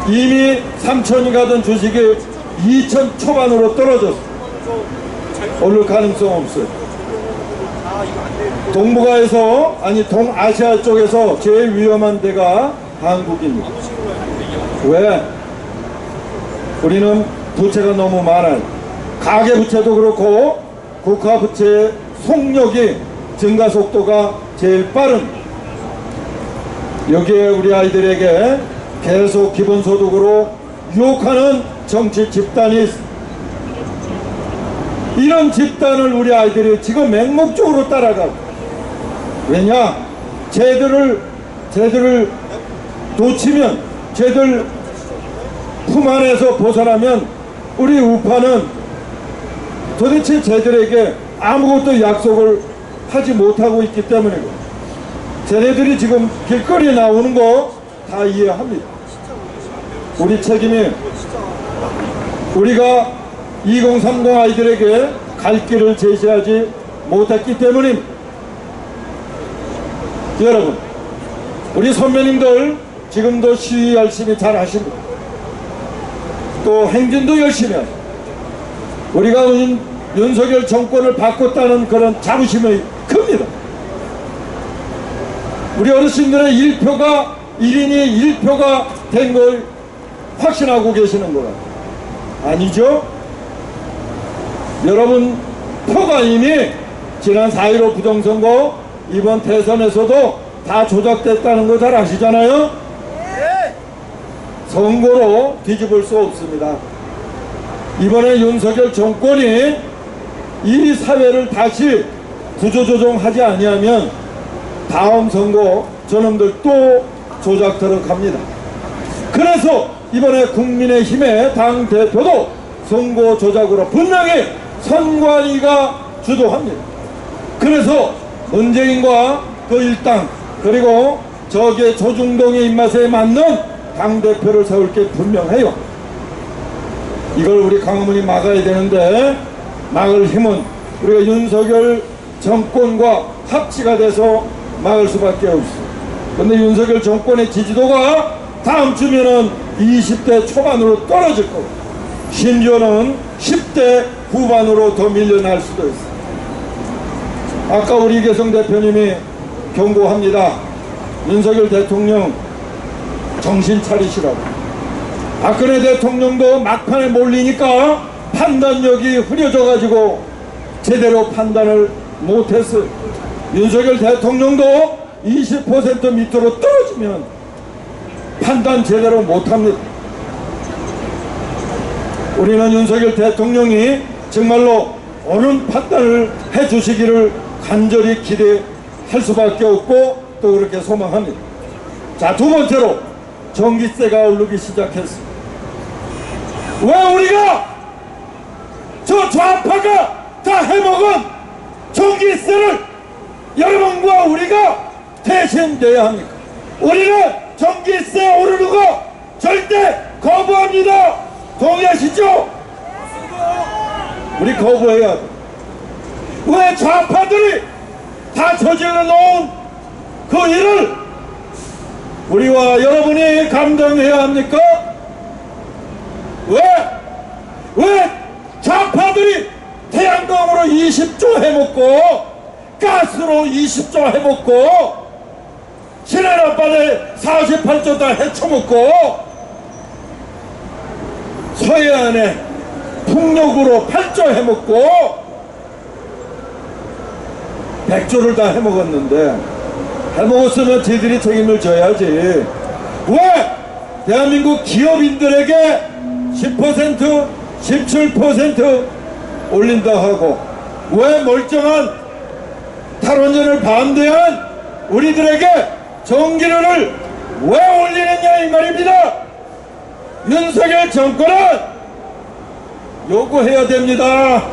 이미 3천이 가던 주식이 2천 초반으로 떨어졌어. 오를 가능성 없어요. 동북아에서, 아니 동아시아 쪽에서 제일 위험한 데가 한국입니다. 왜? 우리는 부채가 너무 많아요. 가계부채도 그렇고 국가부채의 속력이 증가 속도가 제일 빠른, 여기에 우리 아이들에게 계속 기본소득으로 유혹하는 정치 집단이 있습니다. 이런 집단을 우리 아이들이 지금 맹목적으로 따라가고, 왜냐? 쟤들을 놓치면, 쟤들 품 안에서 벗어나면 우리 우파는 도대체 쟤들에게 아무것도 약속을 하지 못하고 있기 때문에 쟤네들이 지금 길거리에 나오는 거 다 이해합니다. 우리 책임이 우리가 2030 아이들에게 갈 길을 제시하지 못했기 때문입니다. 여러분, 우리 선배님들 지금도 시위 열심히 잘 하십니다. 또 행진도 열심히 하십니다. 우리가 윤석열 정권을 바꿨다는 그런 자부심이 큽니다. 우리 어르신들의 1인이 1표가 된 걸 확신하고 계시는 거야. 아니죠? 여러분, 표가 이미 지난 4.15 부정선거, 이번 대선에서도 다 조작됐다는 거 잘 아시잖아요? 선거로 뒤집을 수 없습니다. 이번에 윤석열 정권이 이 사회를 다시 구조조정하지 아니하면 다음 선거 저놈들 또 조작 들어갑니다. 그래서 이번에 국민의힘의 당대표도 선거 조작으로 분명히 선관위가 주도합니다. 그래서 문재인과 그 일당, 그리고 저기에 조중동의 입맛에 맞는 당대표를 세울 게 분명해요. 이걸 우리 강화문이 막아야 되는데, 막을 힘은 우리가 윤석열 정권과 합치가 돼서 막을 수밖에 없어요. 근데 윤석열 정권의 지지도가 다음 주면은 20대 초반으로 떨어질 거고, 심지어는 10대 후반으로 더 밀려날 수도 있어요. 아까 우리 이계성 대표님이 경고합니다. 윤석열 대통령 정신 차리시라고. 박근혜 대통령도 막판에 몰리니까 판단력이 흐려져가지고 제대로 판단을 못했어요. 윤석열 대통령도 20% 밑으로 떨어지면 판단 제대로 못합니다. 우리는 윤석열 대통령이 정말로 옳은 판단을 해주시기를 간절히 기대할 수밖에 없고 또 그렇게 소망합니다. 자, 두 번째로 전기세가 오르기 시작했어. 왜 우리가 저 좌파가 다 해먹은 전기세를 여러분과 우리가 대신 내야 합니까? 우리는 전기세 오르는 거 절대 거부합니다. 동의하시죠? 우리 거부해야 돼. 왜 좌파들이 다 저질러 놓은 그 일을 우리와 여러분이 감당해야 합니까? 왜 좌파들이 태양광으로 20조 해먹고 가스로 20조 해먹고 신의 앞바다에 48조 다 헤쳐먹고 서해안에 풍력으로 8조 해먹고 100조를 다 해먹었는데 해먹었으면 쟤들이 책임을 져야지. 왜 대한민국 기업인들에게 10% 17% 올린다 하고 왜 멀쩡한 탈원전을 반대한 우리들에게 전기료를 왜 올리느냐 이 말입니다. 윤석열 정권은 요구해야 됩니다.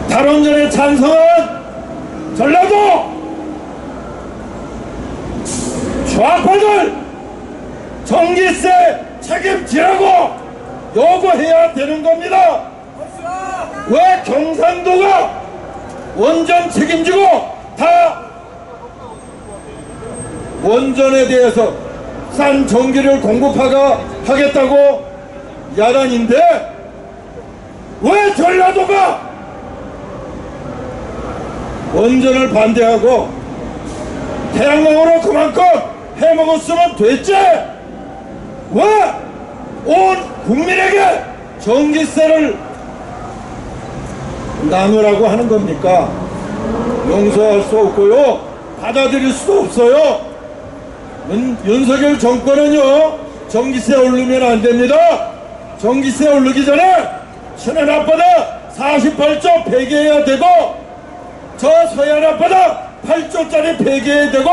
탈원전에 찬성한 전라도 좌파들 전기세 책임지라고 요구해야 되는 겁니다. 왜 경상도가 원전 책임지고 다 원전에 대해서 싼 전기를 공급하겠다고 야단인데 왜 전라도가 원전을 반대하고 태양광으로 그만큼 해먹었으면 됐지? 왜 온 국민에게 전기세를 나누라고 하는 겁니까? 용서할 수 없고요, 받아들일 수도 없어요. 윤석열 정권은요, 전기세 오르면 안 됩니다. 전기세 오르기 전에 신안 앞바다 48조 폐기해야 되고 저 서해안 앞바다 8조짜리 폐기해야 되고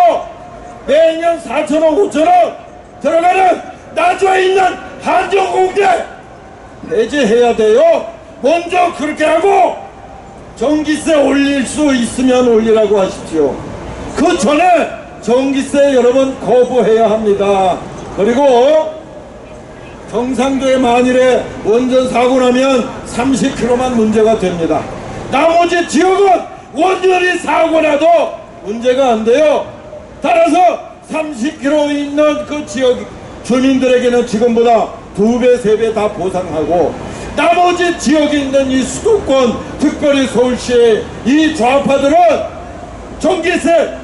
매년 4천억 5천억 들어가는 나주에 있는 한정공대 폐지해야 돼요. 먼저 그렇게 하고 전기세 올릴 수 있으면 올리라고 하십시오. 그 전에 전기세 여러분 거부해야 합니다. 그리고 경상도에 만일에 원전 사고 나면 30km만 문제가 됩니다. 나머지 지역은 원전이 사고 나도 문제가 안 돼요. 따라서 30km 있는 그 지역 주민들에게는 지금보다 2배, 3배 다 보상하고 나머지 지역에 있는 이 수도권, 특별히 서울시의 이 좌파들은 전기세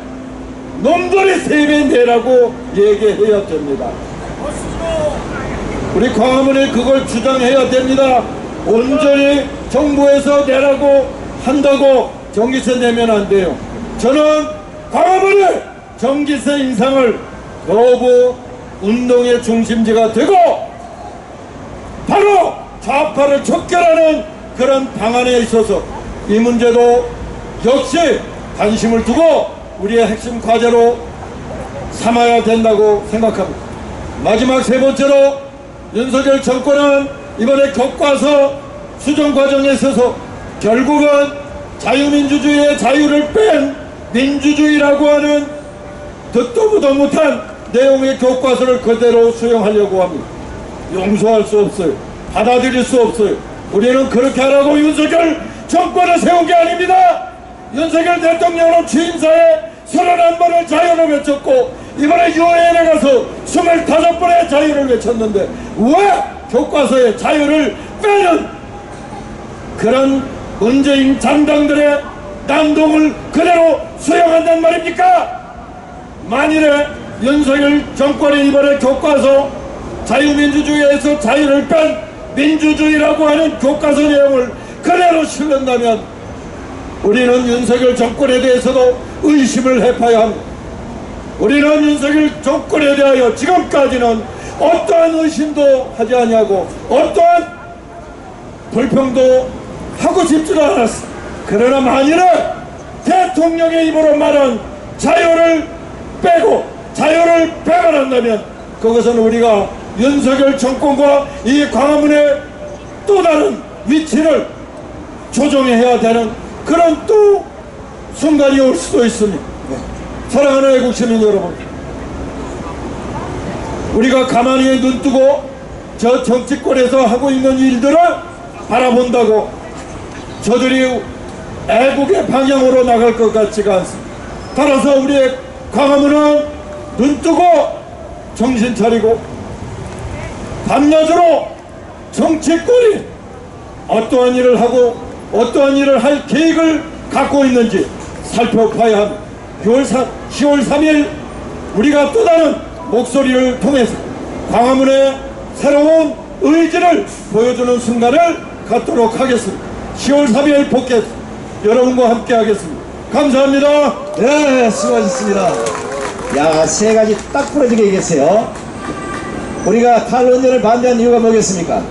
놈들이 3배 내라고 얘기해야 됩니다. 우리 광화문에 그걸 주장해야 됩니다. 온전히 정부에서 내라고 한다고 전기세 내면 안 돼요. 저는 광화문에 전기세 인상을 거부 운동의 중심지가 되고 바로 좌파를 척결하는 그런 방안에 있어서 이 문제도 역시 관심을 두고 우리의 핵심 과제로 삼아야 된다고 생각합니다. 마지막 세 번째로 윤석열 정권은 이번에 교과서 수정 과정에 있어서 결국은 자유민주주의의 자유를 뺀 민주주의라고 하는 듣도 보도 못한 내용의 교과서를 그대로 수용하려고 합니다. 용서할 수 없어요. 받아들일 수 없어요. 우리는 그렇게 하라고 윤석열 정권을 세운 게 아닙니다. 윤석열 대통령은 취임사에 31번을 자유를 외쳤고 이번에 유엔에 가서 25번의 자유를 외쳤는데 왜 교과서에 자유를 빼는 그런 문재인 장당들의 난동을 그대로 수용한단 말입니까? 만일에 윤석열 정권이 이번에 교과서 자유민주주의에서 자유를 뺀 민주주의라고 하는 교과서 내용을 그대로 실른다면 우리는 윤석열 정권에 대해서도 의심을 해봐야 합니다. 우리는 윤석열 정권에 대하여 지금까지는 어떠한 의심도 하지 아니하고 어떠한 불평도 하고 싶지도 않았어. 그러나 만일에 대통령의 입으로 말한 자유를 빼고 자유를 배반한다면 그것은 우리가 윤석열 정권과 이 광화문의 또 다른 위치를 조정해야 되는 그런 또 순간이 올 수도 있습니다. 사랑하는 애국 시민 여러분, 우리가 가만히 눈뜨고 저 정치권에서 하고 있는 일들을 바라본다고 저들이 애국의 방향으로 나갈 것 같지가 않습니다. 따라서 우리의 광화문은 눈뜨고 정신 차리고 밤낮으로 정치권이 어떠한 일을 하고 어떠한 일을 할 계획을 갖고 있는지 살펴봐야 합니다. 10월 3일 우리가 또 다른 목소리를 통해서 광화문의 새로운 의지를 보여주는 순간을 갖도록 하겠습니다. 10월 3일 복귀 여러분과 함께 하겠습니다. 감사합니다. 네, 수고하셨습니다. 야, 세 가지 딱 부러지게 얘기했어요. 우리가 탈원전을 반대한 이유가 뭐겠습니까?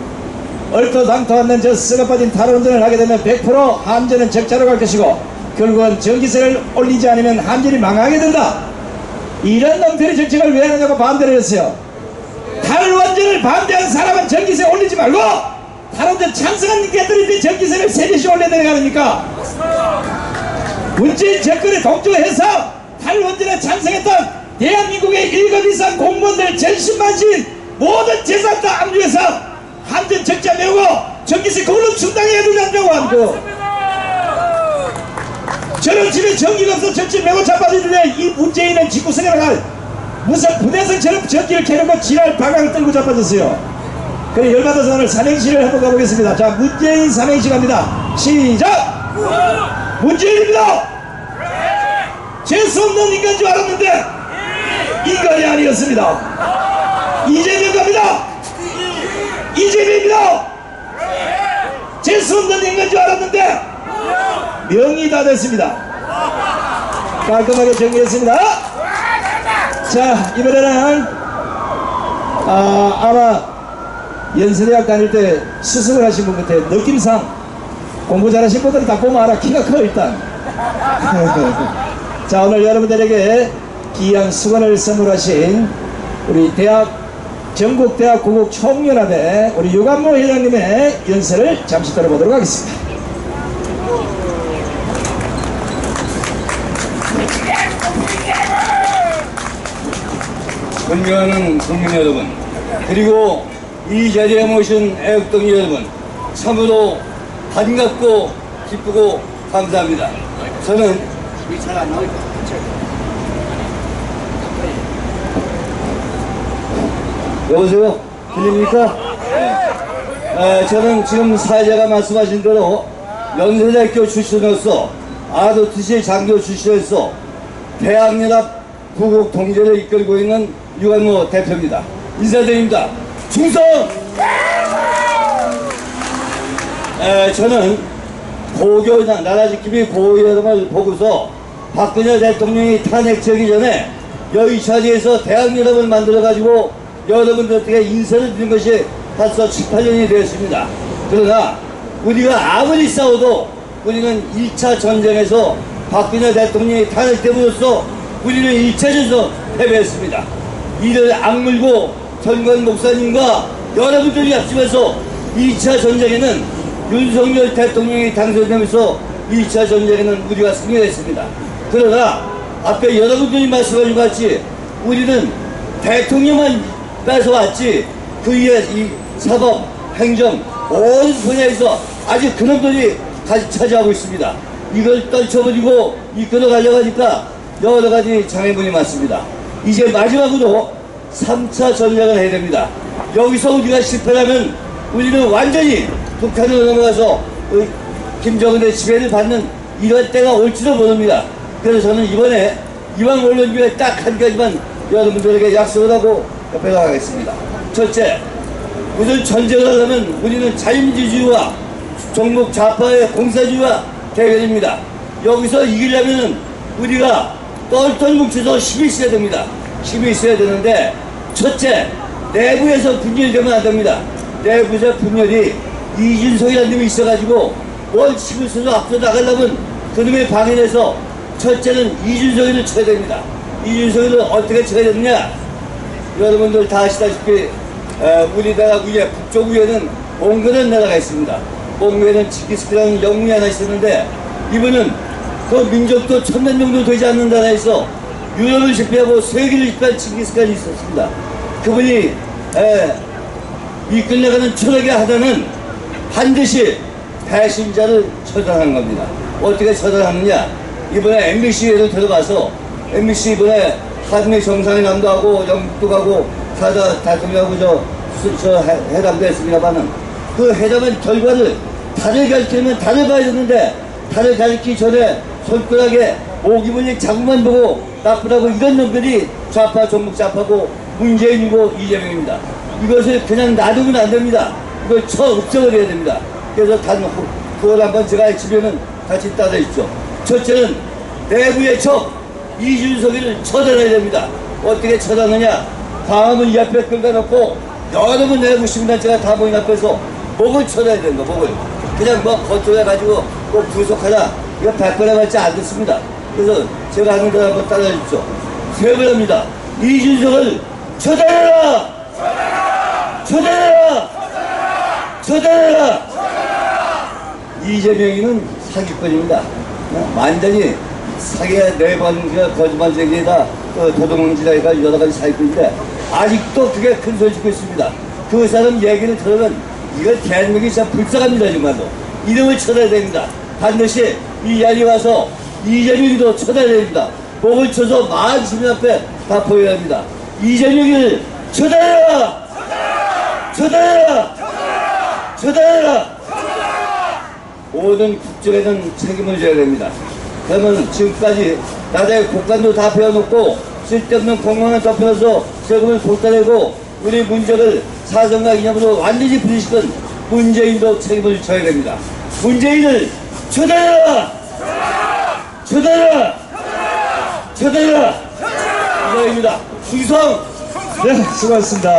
얼토당토 않는 저 썩어 빠진 탈원전을 하게 되면 100% 한전은 적자로 갈 것이고 결국은 전기세를 올리지 않으면 한전이 망하게 된다. 이런 놈들의 정책을 왜 하느냐고 반대를 했어요. 탈원전을 반대하는 사람은 전기세 올리지 말고 탈원전 찬성하는 개들인데 전기세를 3배씩 올려야 하니까 문재인 정권에 동조해서 탈원전에 찬성했던 대한민국의 1급 이상 공무원들 전신만신 모든 재산 다 압류해서 한전 적자 메우고 전기세 그걸로 충당해야 된다고 하고 저는 집에 전기가 없어 전체 메고 자빠지는데 이 문재인은 집구석에다가 무슨 부대성처럼 전기를 켜놓고 지랄 방향을 떨고 자빠졌어요. 그래 열받아서 오늘 삼행시를 한번 가보겠습니다. 자, 문재인 삼행시 갑니다. 시작! 문재인입니다. 재수없는 인간 줄 알았는데 인간이 아니었습니다. 이재명 갑니다. 이재명입니다. 재수없는 인간 줄 알았는데 명이 다 됐습니다. 깔끔하게 정리했습니다. 자, 이번에는 아마 연세대학 다닐 때 수습을 하신 분 같아. 느낌상 공부 잘하신 분들은 다 보면 알아. 키가 커 일단. 자, 오늘 여러분들에게 귀한 수건을 선물하신 우리 전국대학 구국총연합의 우리 유관모 회장님의 연설을 잠시 들어보도록 하겠습니다. 존경하는 국민 여러분, 그리고 이 자리에 모신 애국동 여러분, 참으로 반갑고 기쁘고 감사합니다. 저는 여보세요? 들립니까? 네. 저는 지금 사회자가 말씀하신 대로 연세대학교 출신으로서 아도트시 장교 출신으로서 대학연합 구국 통제를 이끌고 있는 유관모 대표입니다. 인사드립니다. 충성! 저는 나라지킴이 고교연합을 보고서 박근혜 대통령이 탄핵되기 전에 여기 자리에서 대학연합을 만들어가지고 여러분들에게 인사를 드린 것이 벌써 7, 8년이 되었습니다. 그러나 우리가 아무리 싸워도 우리는 1차 전쟁에서 박근혜 대통령이 탄핵됨으로써 우리는 1차전에서 패배했습니다. 이를 악물고 전관 목사님과 여러분들이 합치면서 2차 전쟁에는 윤석열 대통령이 당선되면서 2차 전쟁에는 우리가 승리했습니다. 그러나 앞에 여러분들이 말씀하신 것 같이 우리는 대통령만 뺏어왔지 그 위에 이 사법, 행정, 모든 분야에서 아직 그놈들이 차지하고 있습니다. 이걸 떨쳐버리고 이끌어가려고 하니까 여러 가지 장애물이 많습니다. 이제 마지막으로 3차 전략을 해야 됩니다. 여기서 우리가 실패하면 우리는 완전히 북한으로 넘어가서 김정은의 지배를 받는 이런 때가 올지도 모릅니다. 그래서 저는 이번에 이왕 올린 기회에 딱 한 가지만 여러분들에게 약속을 하고 옆에 나가겠습니다. 첫째, 무슨 전쟁을 하려면 우리는 자유민주주의와 종북 좌파의 공산주의와 대결입니다. 여기서 이기려면 우리가 똘똘 뭉쳐서 힘이 있어야 됩니다. 힘이 있어야 되는데 첫째, 내부에서 분열이 되면 안 됩니다. 내부에서 분열이 이준석이라는 놈이 있어가지고 뭘 힘을 써서 앞서 나가려면 그놈의 방해해서 첫째는 이준석이를 쳐야 됩니다. 이준석이를 어떻게 쳐야 되느냐? 여러분들 다 아시다시피 우리나라 위에 북쪽 위에는 몽골이라는 나라가 있습니다. 몽골에는 칭기스칸이라는 영웅이 하나 있었는데 이분은 그 민족도 1000년 정도 되지 않는 나라에서 유럽을 제패하고 세계를 이끌 칭기스칸이 있었습니다. 그분이 이끌려가는 철학의 하나는 반드시 배신자를 처단하는 겁니다. 어떻게 처단하느냐? 이번에 MBC에도 들어가서 MBC 이번에 한미 정상회담도 하고 영국도 가고 대통령하고 저 회담도 했습니다만은 그 회담의 결과를 달을 가리키면 달을 봐야 되는데 달을 가리키기 전에 손가락에 오기분이 자국만 보고 나쁘다고 이런 놈들이 좌파 전국 좌파고 문재인이고 이재명입니다. 이것을 그냥 놔두면 안 됩니다. 이걸 없애버려야 됩니다. 그래서 그걸 한번 제가 해치면은 같이 따라주십시오. 첫째는 내부의 적 이준석이를 처단해야 됩니다. 어떻게 처단하느냐? 광화문 이 앞에 끌어놓고 여러분 내부 시민단체가 다 모인 앞에서 목을 쳐야 되는 거, 목을. 그냥 뭐 겉돌아가지고 꼭 구속하자. 이거 100번에 맞지 않겠습니다. 그래서 제가 하는 대로 한번 따라주십시오. 세 번입니다. 이준석을 처단해라! 처단해라! 처단해라! 이재명이는 사기꾼입니다. 완전히 사기가 4번 거짓말쟁이에다 도둑놈질에다 여러 가지 사기꾼인데 아직도 그게 큰 소리 짓고 있습니다. 그 사람 얘기를 들으면 이거 대한민국이 진짜 불쌍합니다. 정말로. 이름을 쳐야 됩니다. 반드시 이 자리에 와서 이재명이도 쳐야 됩니다. 목을 쳐서 마을 시민 앞에 다 보여야 합니다. 이재명이를 쳐다해라! 쳐다해라! 쳐다해라! 모든 국정에는 책임을 져야 됩니다. 그러면 지금까지 나라의 국간도 다 베어놓고 쓸데없는 공무원을 덮여서 세금을 쏟아내고 우리 문제를 사정과 이념으로 완전히 부딪히던 문재인도 책임을 져야 됩니다. 문재인을 쳐다해라! 쳐다해라! 쳐다해라! 이거입니다. 충성! 네, 수고하셨습니다.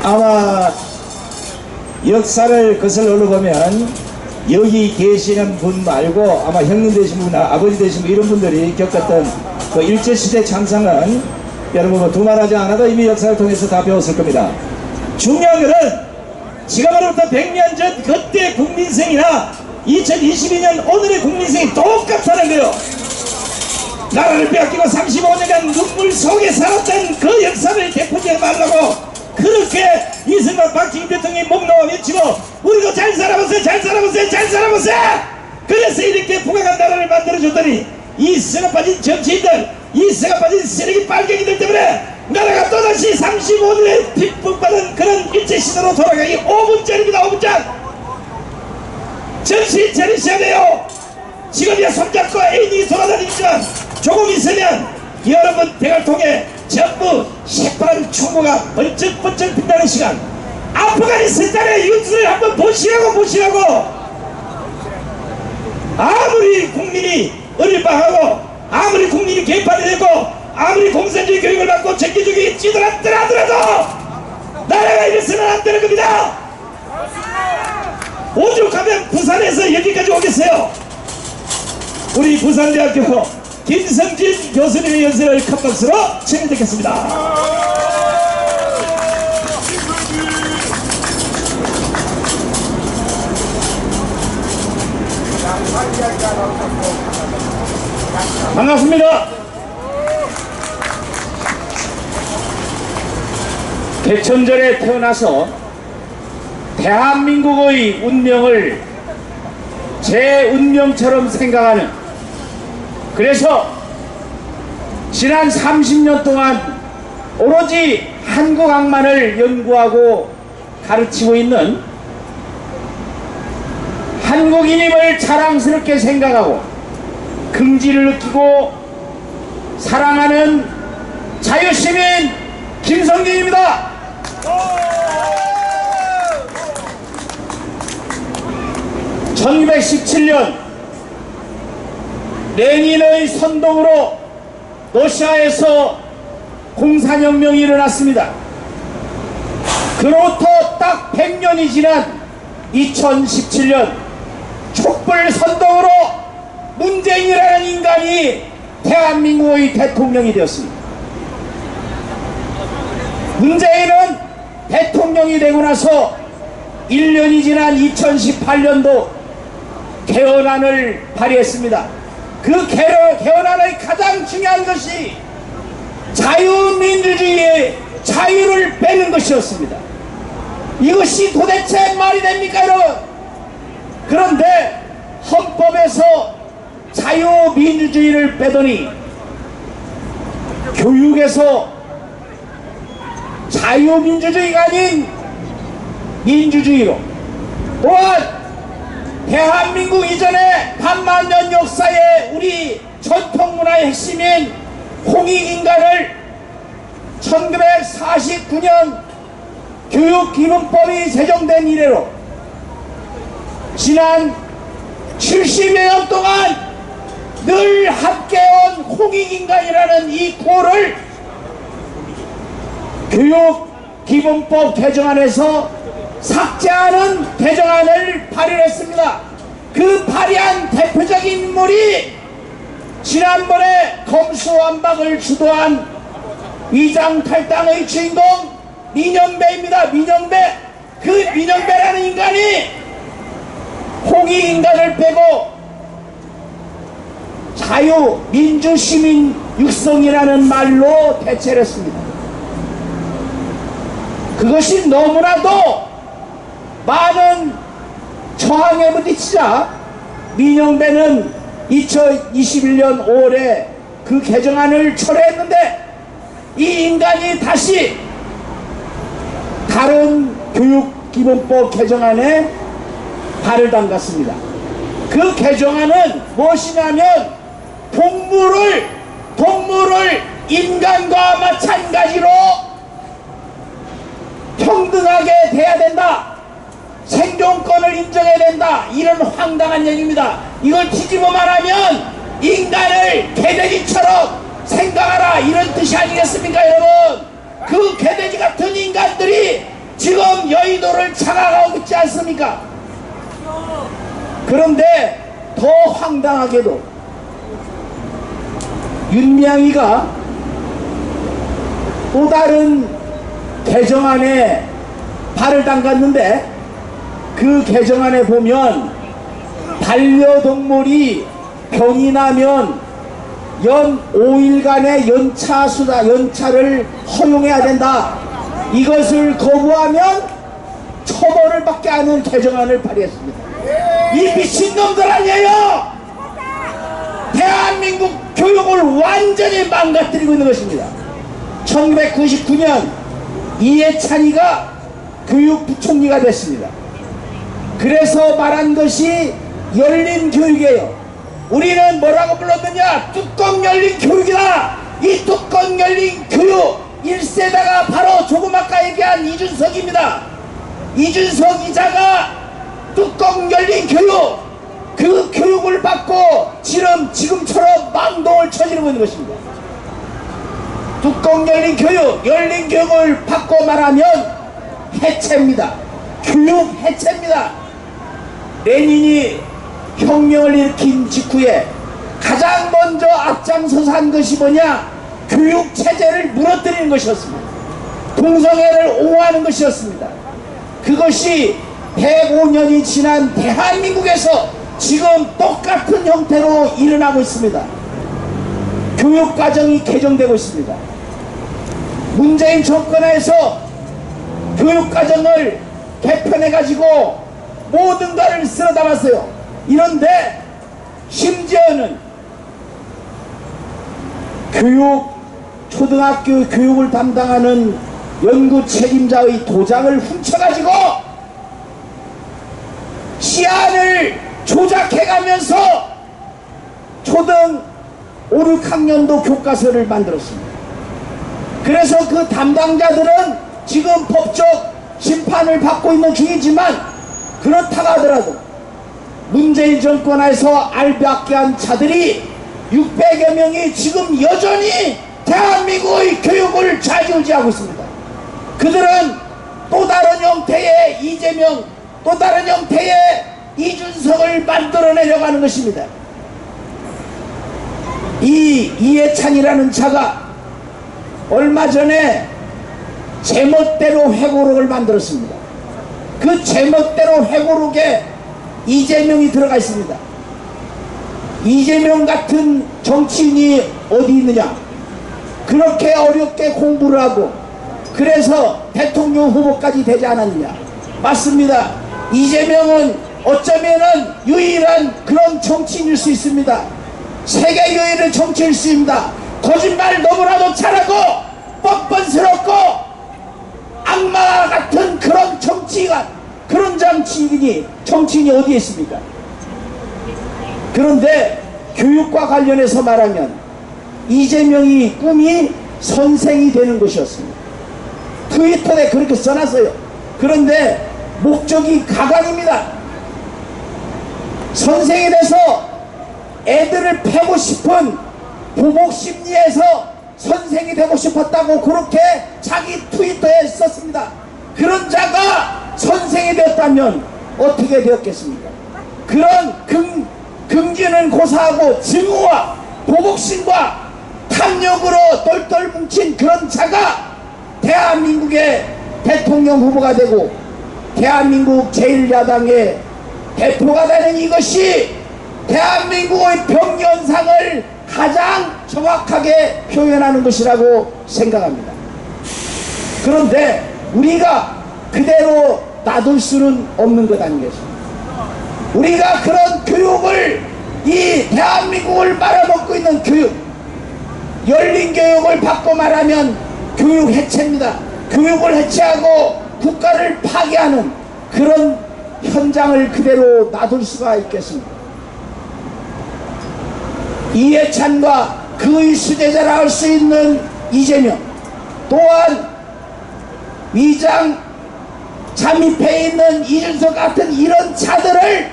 아마 역사를 거슬러 올라보면 여기 계시는 분 말고 아마 형님 되신 분, 아버지 되신 분 이런 분들이 겪었던 그 일제시대 참상은 여러분 두말하지 않아도 이미 역사를 통해서 다 배웠을 겁니다. 중요한 것은 지금으로부터 100년 전 그때 국민성이나 2022년 오늘의 국민성이 똑같다는 거예요. 나라를 빼앗기고 35년간 눈물 속에 살았던 그 역사를 되풀이하지 말라고 그렇게 이승만 박정희 대통령이 목 놓아 외치고 우리도 잘 살아보세요, 잘 살아보세요, 잘 살아보세요. 그래서 이렇게 부강한 나라를 만들어줬더니 이 썩어 빠진 정치인들, 이 썩어 빠진 쓰레기 빨갱이들 때문에 나라가 또다시 35년에 빗북받은 그런 일제시대로 돌아가기 5분짜리입니다. 5분짜리. 정신 차리셔야 돼요. 지금이야 손잡고 애인이 돌아다니지만 조금 있으면 여러분 대걸 통해 전부 새파란 충고가 번쩍번쩍 빛나는 시간. 아프가니스탄의 이웃을 한번 보시라고. 아무리 국민이 을방하고 아무리 국민이 개판이 되고 아무리 공산주의 교육을 받고 전기주의에 찌들었더라도 나라가 이래서는 안 되는 겁니다. 오죽하면 부산에서 여기까지 오겠어요. 우리 부산대학교 김성진 교수님의 연설을 큰 박수로 청해 듣겠습니다. 반갑습니다. 개천절에 태어나서 대한민국의 운명을 제 운명처럼 생각하는, 그래서 지난 30년 동안 오로지 한국학만을 연구하고 가르치고 있는 한국인임을 자랑스럽게 생각하고 긍지를 느끼고 사랑하는 자유시민 김성진입니다. (1917년) 레닌의 선동으로 러시아에서 공산혁명이 일어났습니다. 그로부터 딱 100년이 지난 2017년 촛불 선동으로 문재인이라는 인간이 대한민국의 대통령이 되었습니다. 문재인은 대통령이 되고 나서 1년이 지난 2018년도 개헌안을 발의했습니다. 그 개헌안의 가장 중요한 것이 자유민주주의의 자유를 빼는 것이었습니다. 이것이 도대체 말이 됩니까, 여러분? 그런데 헌법에서 자유민주주의를 빼더니 교육에서 자유민주주의가 아닌 민주주의로, 또한 대한민국 이전에 반만년 역사의 우리 전통문화의 핵심인 홍익인간을 1949년 교육기본법이 제정된 이래로 지난 70여 년 동안 늘 함께해온 홍익인간이라는 이 고를 교육기본법 개정안에서 삭제하는 개정안을 발의했습니다. 그 발의한 대표적인 인물이 지난번에 검수완박을 주도한 위장탈당의 주인공 민영배입니다. 민영배. 그 민영배라는 인간이 홍익인간을 빼고 자유민주시민 육성이라는 말로 대체를 했습니다. 그것이 너무나도 많은 저항에 부딪히자 민영배는 2021년 5월에 그 개정안을 철회했는데, 이 인간이 다시 다른 교육기본법 개정안에 발을 담갔습니다. 그 개정안은 무엇이냐면 동물을 인간과 마찬가지로 평등하게 대해야 된다, 생존권을 인정해야 된다, 이런 황당한 얘기입니다. 이걸 뒤집어 말하면 인간을 개돼지처럼 생각하라, 이런 뜻이 아니겠습니까, 여러분? 그 개돼지 같은 인간들이 지금 여의도를 장악하고 있지 않습니까? 그런데 더 황당하게도 윤미향이가 또 다른 개정안에 발을 담갔는데, 그 개정안에 보면 반려동물이 병이 나면 연 5일간의 연차를 허용해야 된다. 이것을 거부하면 처벌을 받게 하는 개정안을 발의했습니다. 이 미친놈들 아니에요. 대한민국 교육을 완전히 망가뜨리고 있는 것입니다. 1999년 이해찬이가 교육부총리가 됐습니다. 그래서 말한 것이 열린 교육이에요. 우리는 뭐라고 불렀느냐? 뚜껑 열린 교육이다. 이 뚜껑 열린 교육 1세대가 바로 조금 아까 얘기한 이준석입니다. 이준석 기자가 뚜껑 열린 교육, 그 교육을 받고 지금처럼 망동을 쳐지르고 있는 것입니다. 뚜껑 열린 교육을 받고 말하면 해체입니다. 교육 해체입니다. 레닌이 혁명을 일으킨 직후에 가장 먼저 앞장서서 한 것이 뭐냐? 교육체제를 무너뜨리는 것이었습니다. 동성애를 옹호하는 것이었습니다. 그것이 105년이 지난 대한민국에서 지금 똑같은 형태로 일어나고 있습니다. 교육과정이 개정되고 있습니다. 문재인 정권에서 교육과정을 개편해가지고 모든 것을 쓸어 담았어요. 이런데 심지어는 초등학교 교육을 담당하는 연구 책임자의 도장을 훔쳐가지고 시안을 조작해가면서 초등 5, 6학년도 교과서를 만들었습니다. 그래서 그 담당자들은 지금 법적 심판을 받고 있는 중이지만, 그렇다고 하더라도 문재인 정권에서 알박기한 자들이 600여 명이 지금 여전히 대한민국의 교육을 좌지우지하고 있습니다. 그들은 또 다른 형태의 이재명, 또 다른 형태의 이준석을 만들어내려고 하는 것입니다. 이 이해찬이라는 자가 얼마 전에 제멋대로 회고록을 만들었습니다. 그 제멋대로 회고록에 이재명이 들어가 있습니다. 이재명 같은 정치인이 어디 있느냐? 그렇게 어렵게 공부를 하고 그래서 대통령 후보까지 되지 않았느냐? 맞습니다. 이재명은 어쩌면은 유일한 그런 정치인일 수 있습니다. 세계 유일의 정치일 수 있습니다. 거짓말 너무나도 잘하고 뻔뻔스럽고 악마 같은 그런 정치가 그런 정치인이 어디에 있습니까? 그런데 교육과 관련해서 말하면 이재명이 꿈이 선생이 되는 것이었습니다. 트위터에 그렇게 써놨어요. 그런데 목적이 가관입니다. 선생이 돼서 애들을 패고 싶은 보복심리에서 선생이 되고 싶었다고 그렇게 자기 트위터에 썼습니다. 그런 자가 선생이 되었다면 어떻게 되었겠습니까? 그런 긍지는 고사하고 증오와 보복심과 탐욕으로 똘똘 뭉친 그런 자가 대한민국의 대통령 후보가 되고 대한민국 제1야당의 대표가 되는 이것이 대한민국의 병현상을 가장 정확하게 표현하는 것이라고 생각합니다. 그런데 우리가 그대로 놔둘 수는 없는 것 아니겠습니까? 우리가 그런 교육을 이 대한민국을 말아먹고 있는 교육, 열린 교육을 받고 말하면 교육 해체입니다. 교육을 해체하고 국가를 파괴하는 그런 현장을 그대로 놔둘 수가 있겠습니다. 이해찬과 그의 수제자라 할 수 있는 이재명, 또한 위장 잠입해 있는 이준석 같은 이런 자들을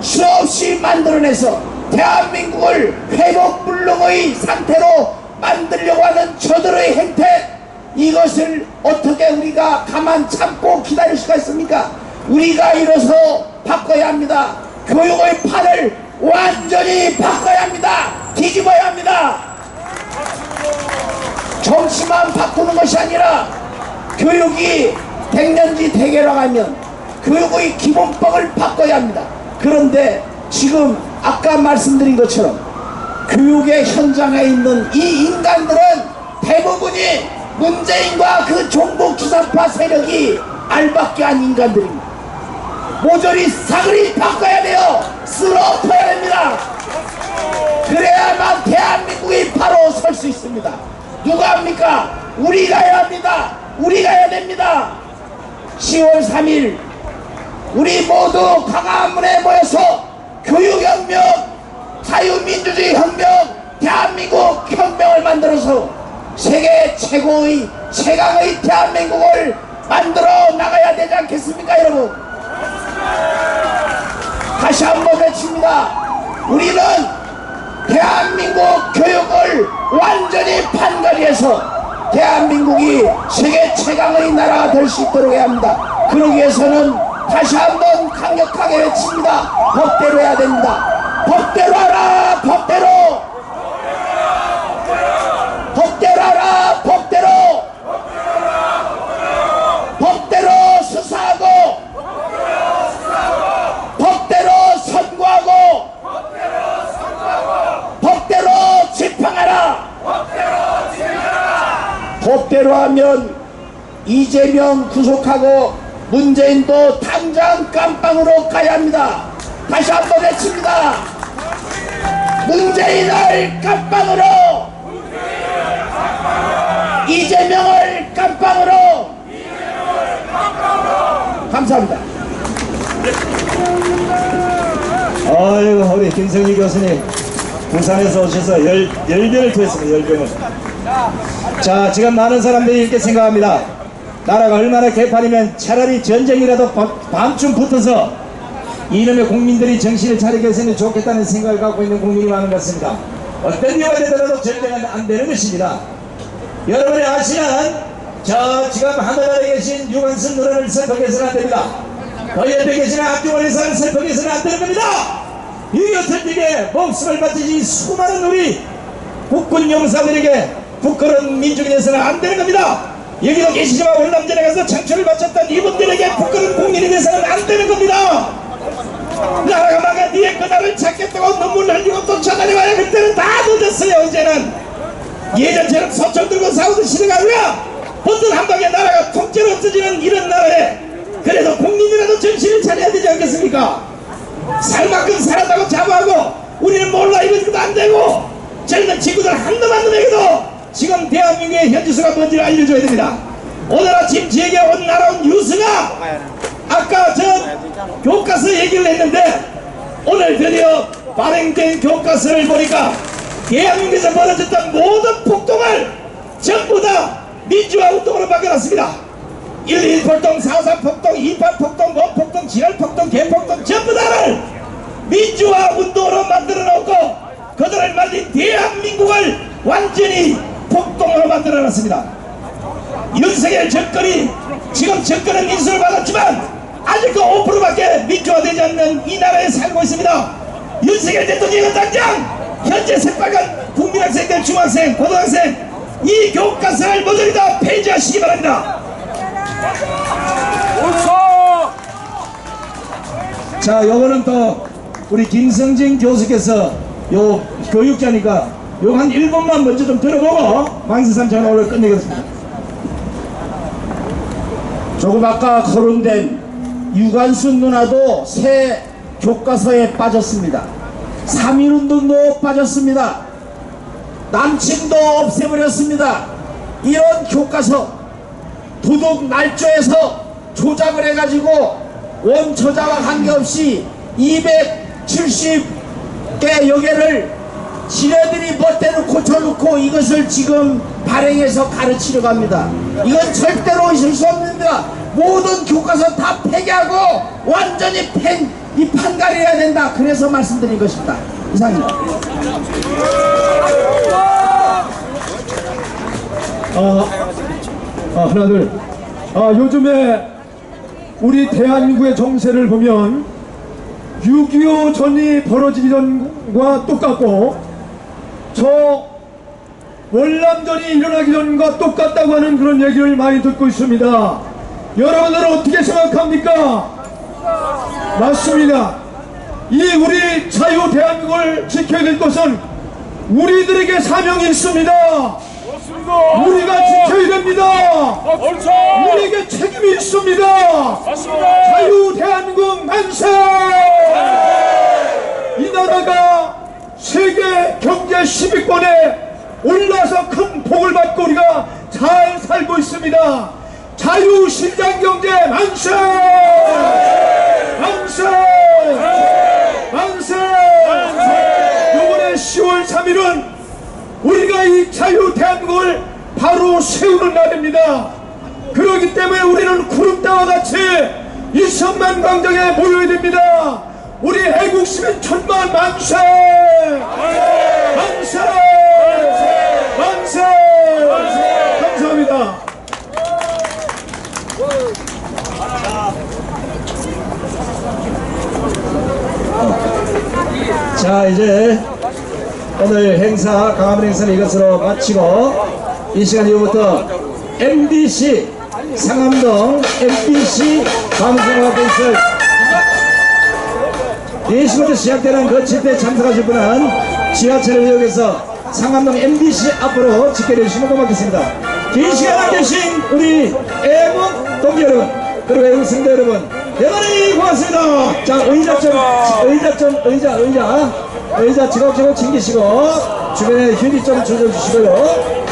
수없이 만들어내서 대한민국을 회복불능의 상태로 만들려고 하는 저들의 행태, 이것을 어떻게 우리가 가만 참고 기다릴 수가 있습니까? 우리가 일어서 바꿔야 합니다. 교육의 판을 완전히 바꿔야 합니다. 뒤집어야 합니다. 정치만 바꾸는 것이 아니라 교육이 백년지 대계라고 하면 교육의 기본법을 바꿔야 합니다. 그런데 지금 아까 말씀드린 것처럼 교육의 현장에 있는 이 인간들은 대부분이 문재인과 그 종북주사파 세력이 알밖에 한 인간들입니다. 모조리 사그리 바꿔야 돼요. 쓸어엎어야 됩니다. 그래야만 대한민국이 바로 설 수 있습니다. 누가 합니까? 우리가 해야 합니다. 우리가 해야 됩니다. 10월 3일 우리 모두 광화문에 모여서 교육혁명, 자유민주주의 혁명, 대한민국 혁명을 만들어서 세계 최고의 최강의 대한민국을 만들어 나가야 되지 않겠습니까, 여러분? 다시 한번 외칩니다. 우리는 대한민국 교육을 완전히 판가리해서 대한민국이 세계 최강의 나라가 될 수 있도록 해야 합니다. 그러기 위해서는 다시 한번 강력하게 외칩니다. 법대로 해야 됩니다. 법대로 하라. 법대로. 법대로 하라. 법대로. 법대로 수사하고 법대로 선고하고 법대로 집행하라. 법대로 하면 이재명 구속하고 문재인도 당장 깜빵으로 가야 합니다. 다시 한번 외칩니다. 문재인을 깜빵으로, 이재명을 깜빵으로. 감사합니다. 아이고, 우리 김성희 교수님 부산에서 오셔서 열변을 토했습니다. 열변을. 자, 지금 많은 사람들이 이렇게 생각합니다. 나라가 얼마나 개판이면 차라리 전쟁이라도 밤쯤 붙어서 이놈의 국민들이 정신을 차리게 했으면 좋겠다는 생각을 갖고 있는 국민이 많은 것 같습니다. 어떤 이유가 되더라도 전쟁은 안 되는 것입니다. 여러분이 아시는 저 지금 하늘나라에 계신 유관순 노래를 설득해서는 안 됩니다. 더 옆에 계시는 학교원 의사를 설득해서는 안 되는 겁니다. 6.25 전쟁에 목숨을 바치신 수많은 우리 국군 용사들에게 부끄러운 민족이 돼서는 안 되는 겁니다. 여기도 계시지만 월남전에 가서 창출을 바쳤던 이분들에게 부끄러운 국민이 돼서는 안 되는 겁니다. 나라가 망해 니의 그 나라를 찾겠다고 눈물 흘리고 쫓아다녀봐야 그때는 다 늦었어요. 이제는 예전처럼 소총 들고 싸우던 시대가 아니라 어떤 한 방에 나라가 통째로 없어지는 이런 나라에 그래도 국민이라도 정신을 차려야 되지 않겠습니까? 살 만큼 살았다고 자부하고 우리는 몰라 이러지도 안 되고 젊은 친구들 한놈 한놈에게도 지금 대한민국의 현지수가 뭔지를 알려줘야 됩니다. 오늘 아침 지역에 온 날아온 뉴스가 아까 저 교과서 얘기를 했는데 오늘 드디어 발행된 교과서를 보니까 대한민국에서 벌어졌던 모든 폭동을 전부 다 민주화 운동으로 바꿔놨습니다. 1.1 폭동, 4.3 폭동, 2.8 폭동, 원폭동, 지랄폭동, 개폭동 전부 다를 민주화 운동으로 만들어 놓고 그들을 말린 대한민국을 완전히 폭동으로 만들어 놨습니다. 윤석열 정권이 지금 정권은 인수를 받았지만 아직 그 5%밖에 민주화되지 않는 이 나라에 살고 있습니다. 윤석열 대통령은 당장 현재 새빨간 국민학생들, 중학생, 고등학생 이 교과서를 모조리 다 폐지하시기 바랍니다. 자, 요거는 또 우리 김성진 교수께서 요 교육자니까 요 한 1분만 먼저 좀 들어보고 망세삼 전화 오늘 끝내겠습니다. 조금 아까 거론된 유관순 누나도 새 교과서에 빠졌습니다. 3.1운동도 빠졌습니다. 남친도 없애버렸습니다. 이런 교과서 도둑 날조해서 조작을 해가지고 원초자와 관계없이 270개 여개를 지네들이 멋대로 고쳐놓고 이것을 지금 발행해서 가르치려고 합니다. 이건 절대로 있을 수 없습니다. 모든 교과서 다 폐기하고 완전히 이 판가리해야 된다. 그래서 말씀드린 것입니다. 이상입니다. 하나들. 요즘에 우리 대한민국의 정세를 보면 6.25 전이 벌어지기 전과 똑같고 저 월남전이 일어나기 전과 똑같다고 하는 그런 얘기를 많이 듣고 있습니다. 여러분들은 어떻게 생각합니까? 맞습니다. 이 우리 자유 대한민국을 지켜야 될 것은 우리들에게 사명이 있습니다. 우리가 지켜야 됩니다. 우리에게 책임이 있습니다. 자유 대한민국 만세! 이 나라가 세계 경제 10위권에 올라서 큰 복을 받고 우리가 잘 살고 있습니다. 자유 시장 경제 만세! 만세! 만세! 이번에 10월 3일은 우리가 이 자유 대한민국을 바로 세우는 날입니다. 그렇기 때문에 우리는 구름대와 같이 2천만 광장에 모여야 됩니다. 우리 애국 시민 천만 만세! 만세! 만세! 감사합니다. 자, 이제 오늘 행사, 강화문 행사는 이것으로 마치고 이 시간 이후부터 MBC 상암동 MBC 방송하고 있을 4시부터 시작되는 그 집회에 참석하실 분은 지하철을 이용해서 상암동 MBC 앞으로 집회를 해주시면 고맙겠습니다. 긴 시간 함께 계신 우리 애국 동지 여러분, 그리고 애국 성도 여러분, 대단히 고맙습니다. 자, 의자 지곡지곡 챙기시고 주변에 휴지 좀 조져주시고요.